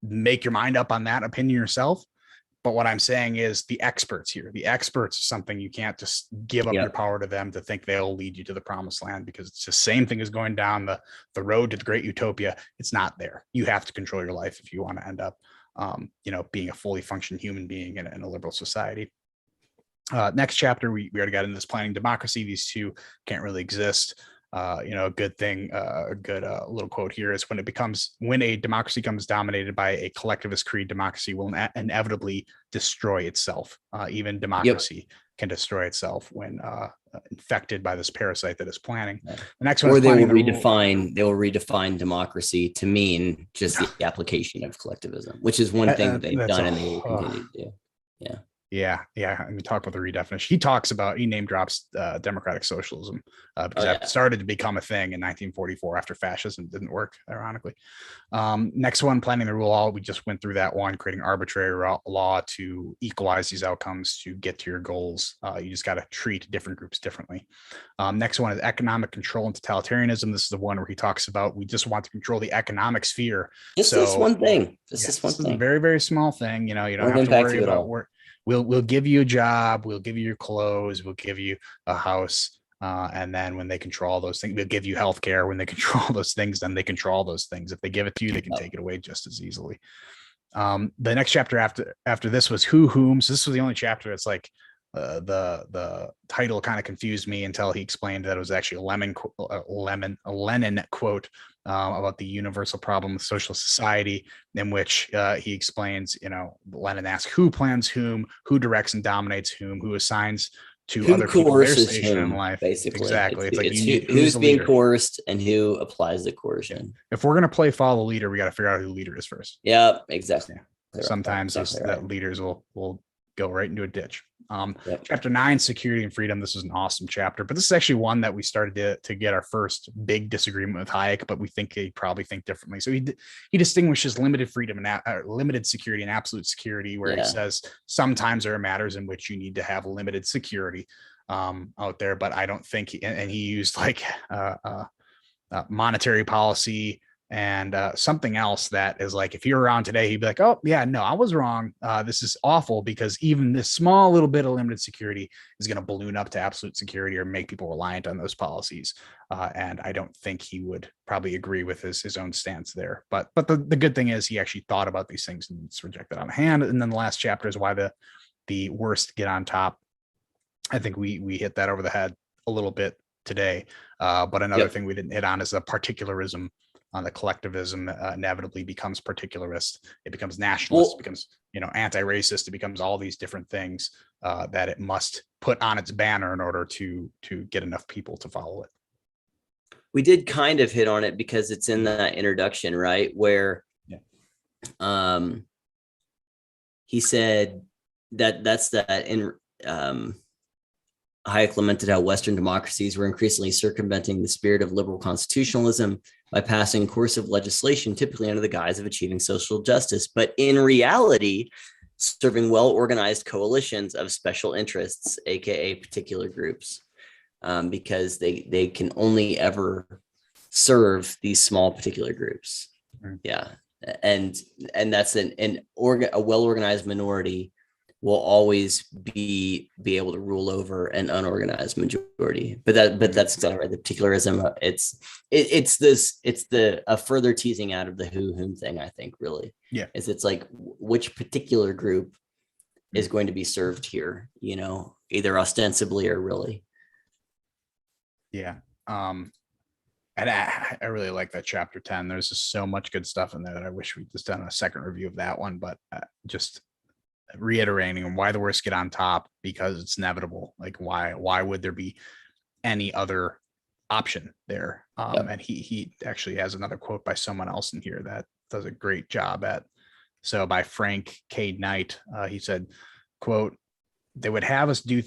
make your mind up on that opinion yourself. But what I'm saying is the experts here, the experts is something you can't just give up your power to them to think they'll lead you to the promised land, because it's the same thing as going down the road to the great utopia. It's not there. You have to control your life if you want to end up, being a fully functioning human being in a liberal society. Next chapter, we already got into this planning democracy. These two can't really exist. A good thing, a good little quote here is when a democracy becomes dominated by a collectivist creed, democracy will inevitably destroy itself. Even democracy can destroy itself when infected by this parasite that is planning. Yeah. The next one Or is they will planning the rule. redefine democracy to mean just the application of collectivism, which is one thing that they've done and they will continue to do. Yeah. Yeah. I mean, talk about the redefinition. He name drops democratic socialism because that started to become a thing in 1944 after fascism didn't work, ironically. Next one, planning the rule all. We just went through that one, creating arbitrary law to equalize these outcomes to get to your goals. You just got to treat different groups differently. Next one is economic control and totalitarianism. This is the one where he talks about we just want to control the economic sphere. Just this one thing. This is a very, very small thing. You don't Won't have to worry about all. where. We'll give you a job, we'll give you your clothes, we'll give you a house, and then when they control those things, we'll give you healthcare. When they control those things, then they control those things. If they give it to you, they can take it away just as easily. The next chapter after this was whom. So this was the only chapter that's like the title kind of confused me until he explained that it was actually a Lenin quote about the universal problem of social society, in which he explains, Lenin asks who plans whom, who directs and dominates who assigns to who other people their station whom, in life. Basically, exactly. It's like who's being coerced and who applies the coercion. If we're gonna play follow the leader, we got to figure out who the leader is first. Yeah, exactly. Yeah. Sometimes that leaders will go right into a ditch. Chapter 9, security and freedom. This is an awesome chapter, but this is actually one that we started to get our first big disagreement with Hayek, but we think they probably think differently. So he distinguishes limited freedom and limited security and absolute security, where he says sometimes there are matters in which you need to have limited security out there, but I don't think and he used like monetary policy and something else that is like, if you're around today, he'd be like, oh yeah, no, I was wrong. This is awful, because even this small little bit of limited security is going to balloon up to absolute security or make people reliant on those policies. And I don't think he would probably agree with his own stance there. But the good thing is he actually thought about these things and it's rejected on hand. And then the last chapter is why the worst get on top. I think we hit that over the head a little bit today. But another thing we didn't hit on is the particularism. The collectivism inevitably becomes particularist. It becomes nationalist. It becomes anti-racist. It becomes all these different things that it must put on its banner in order to get enough people to follow it. We did kind of hit on it because it's in that introduction, right? Where he said that's that in Hayek lamented how Western democracies were increasingly circumventing the spirit of liberal constitutionalism by passing coercive legislation, typically under the guise of achieving social justice, but in reality, serving well-organized coalitions of special interests, aka particular groups, because they can only ever serve these small particular groups. Yeah, and that's a well-organized minority will always be able to rule over an unorganized majority. But that's exactly right. The particularism, it's a further teasing out of the whom thing, I think, really. Yeah. It's like which particular group is going to be served here, either ostensibly or really. Yeah. And I really like that chapter 10. There's just so much good stuff in there that I wish we'd just done a second review of that one, but just reiterating why the worst get on top, because it's inevitable. Like why would there be any other option there? And he actually has another quote by someone else in here that does a great job by Frank K. Knight. He said, quote, they would have us do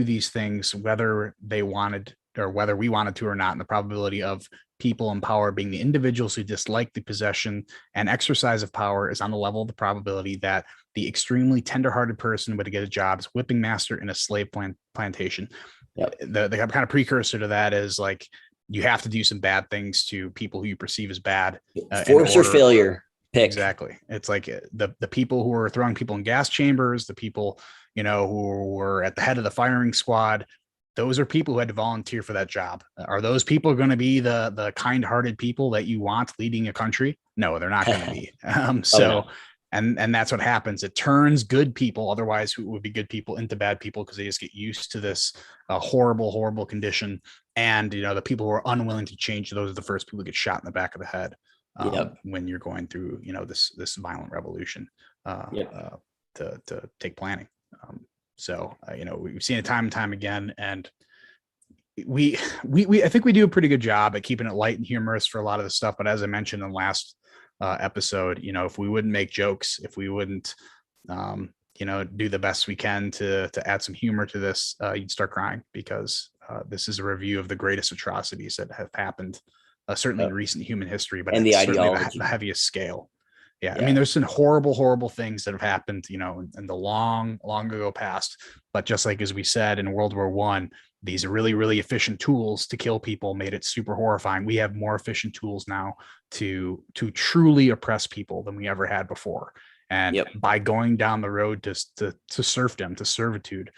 these things whether they wanted or whether we wanted to or not, and the probability of people in power being the individuals who dislike the possession and exercise of power is on the level of the probability that the extremely tender-hearted person would get a job as whipping master in a slave plantation. The kind of precursor to that is like, you have to do some bad things to people who you perceive as bad. Force or failure. Pick. Exactly. It's like the people who are throwing people in gas chambers, the people, who were at the head of the firing squad, those are people who had to volunteer for that job. Are those people going to be the kind-hearted people that you want leading a country? No, they're not going to be. And that's what happens. It turns good people, otherwise who would be good people, into bad people, because they just get used to this horrible condition. And, the people who are unwilling to change, those are the first people who get shot in the back of the head when you're going through, this violent revolution to take planning. So, we've seen it time and time again, and we I think we do a pretty good job at keeping it light and humorous for a lot of the stuff. But as I mentioned in the last episode, if we wouldn't make jokes, if we wouldn't, do the best we can to add some humor to this, you'd start crying, because this is a review of the greatest atrocities that have happened, certainly in recent human history, but And the certainly ideology. the heaviest scale. Yeah. I Yeah. mean, there's some horrible things that have happened, in the long ago past. But just like as we said in World War I, these really, really efficient tools to kill people made it super horrifying. We have more efficient tools now to truly oppress people than we ever had before. And by going down the road to serfdom, to servitude,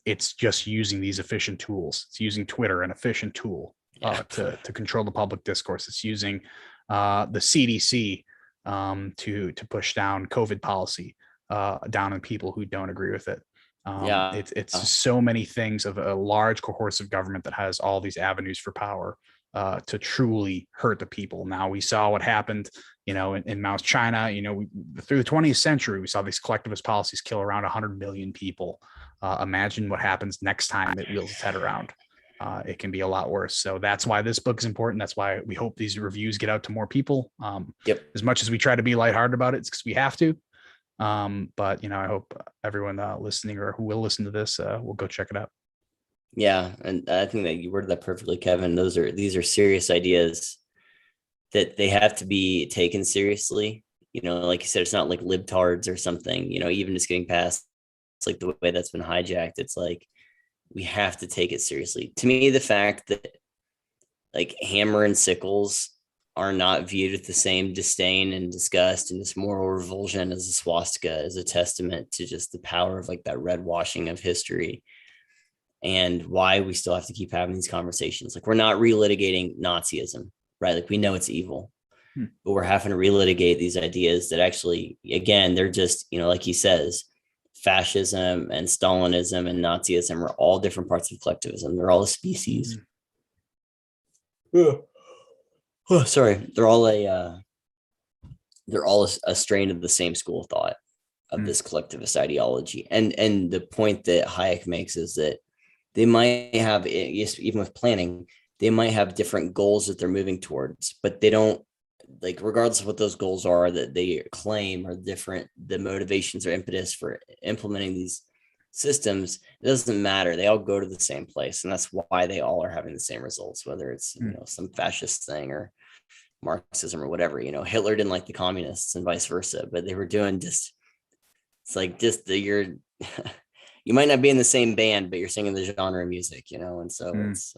it's just using these efficient tools. It's using Twitter, an efficient tool, to control the public discourse. It's using the CDC to push down COVID policy down on people who don't agree with it. It's so many things of a large coercive government that has all these avenues for power to truly hurt the people. Now we saw what happened, in Mao's China. Through the 20th century, we saw these collectivist policies kill around 100 million people. Imagine what happens next time it wheels its head around. It can be a lot worse. So that's why this book is important. That's why we hope these reviews get out to more people. As much as we try to be lighthearted about it, it's because we have to. But I hope everyone listening or who will listen to this will go check it out. Yeah, and I think that you worded that perfectly, Kevin. These are serious ideas that they have to be taken seriously. Like you said, it's not like libtards or something. Even just getting past, it's like the way that's been hijacked. It's like we have to take it seriously. To me, the fact that like hammer and sickles are not viewed with the same disdain and disgust and this moral revulsion as a swastika is a testament to just the power of like that red washing of history, and why we still have to keep having these conversations. Like, we're not relitigating Nazism, right? Like, we know it's evil, but we're having to relitigate these ideas that actually, again, they're just, like he says, fascism and Stalinism and Nazism are all different parts of collectivism. They're all a species. Oh, sorry. They're all a strain of the same school of thought of this collectivist ideology. And the point that Hayek makes is that they might have, even with planning, they might have different goals that they're moving towards, but they don't, like, regardless of what those goals are that they claim are different, the motivations or impetus for implementing these systems, it doesn't matter. They all go to the same place. And that's why they all are having the same results, whether it's, some fascist thing or Marxism or whatever. Hitler didn't like the communists and vice versa, but they were doing just, it's like just you're you might not be in the same band, but you're singing the genre of music, and so it's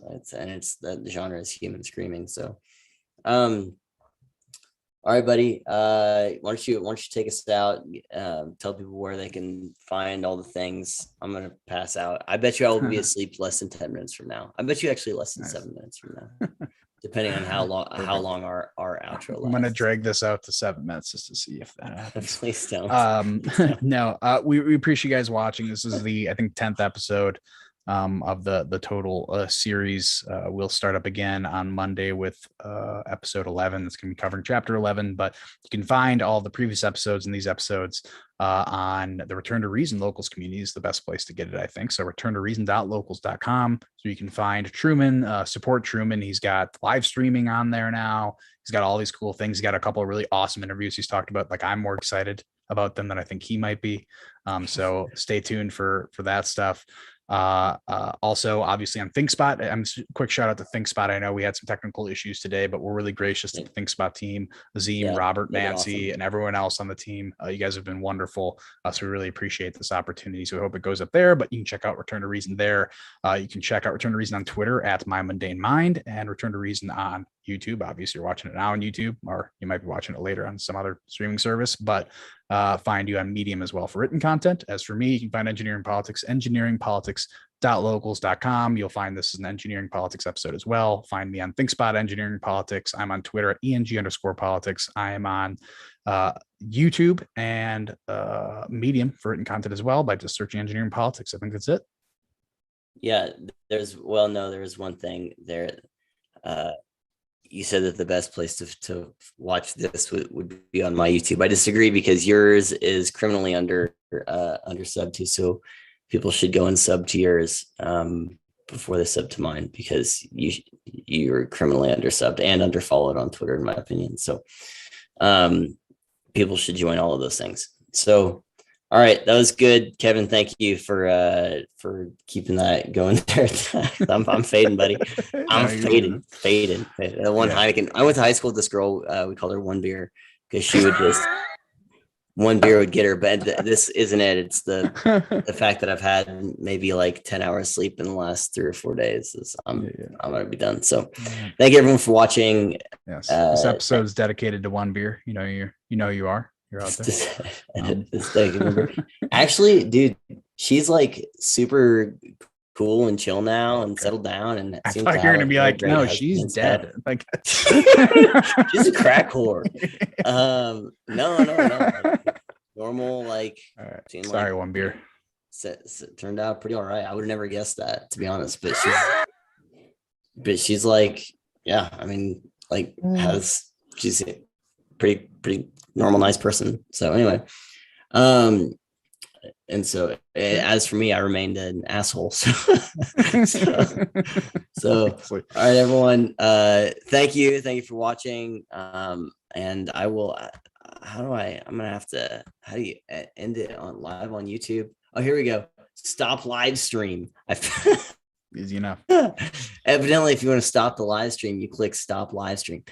the genre is human screaming. So all right, buddy. Why don't you take us out? Tell people where they can find all the things. I'm gonna pass out. I bet you I will be asleep less than 10 minutes from now. I bet you actually less than 7 minutes from now, depending on how long our outro lasts. I'm gonna drag this out to 7 minutes just to see if that happens. Please don't. No. We appreciate you guys watching. This is the, I think, 10th episode of the total series. We'll start up again on Monday with episode 11. It's going to be covering chapter 11, but you can find all the previous episodes and these episodes on the Return to Reason Locals community is the best place to get it, I think. So returntoreason.locals.com. So you can find Truman, support Truman. He's got live streaming on there now. He's got all these cool things. He's got a couple of really awesome interviews he's talked about. Like, I'm more excited about them than I think he might be. So stay tuned for that stuff. Also, obviously on ThinkSpot, quick shout out to ThinkSpot. I know we had some technical issues today, but we're really gracious to the ThinkSpot team, Azim, Robert, Nancy, awesome, and everyone else on the team. You guys have been wonderful. So we really appreciate this opportunity. So we hope it goes up there, but you can check out Return to Reason there. You can check out Return to Reason on Twitter at My Mundane Mind, and Return to Reason on YouTube. Obviously, you're watching it now on YouTube, or you might be watching it later on some other streaming service, but find you on Medium as well for written content. As for me, you can find Engineering Politics, engineeringpolitics.locals.com. You'll find this is an Engineering Politics episode as well. Find me on ThinkSpot Engineering Politics. I'm on Twitter at ENG_politics. I am on YouTube and Medium for written content as well by just searching Engineering Politics. I think that's it. Yeah, there is one thing there. you said that the best place to watch this would be on my YouTube. I disagree because yours is criminally under sub to, so people should go and sub to yours before they sub to mine, because you're criminally undersubbed and underfollowed on Twitter, in my opinion. So people should join all of those things. So all right, that was good, Kevin. Thank you for keeping that going there. I'm fading, buddy. I'm fading. One Heineken. I went to high school with this girl. We called her One Beer, because she would just one beer would get her. But this isn't it. It's the fact that I've had maybe like 10 hours sleep in the last 3 or 4 days. I'm gonna be done. So thank you everyone for watching. Yes, this episode is dedicated to One Beer. You are. You're out there. Actually, dude, she's like super cool and chill now and settled down. And I thought you're gonna be like, no, she's dead. Like she's a crack whore. No. Like, normal, like. All right. Sorry, One Beer. Turned out pretty all right. I would have never guessed that, to be honest. But she's like, yeah. I mean, like, she's a pretty normal, nice person. So anyway, and so as for me, I remained an asshole. So all right, everyone. Thank you for watching. And I will. How do you end it on live on YouTube? Oh, here we go. Stop live stream. Easy enough. Evidently, if you want to stop the live stream, you click stop live stream.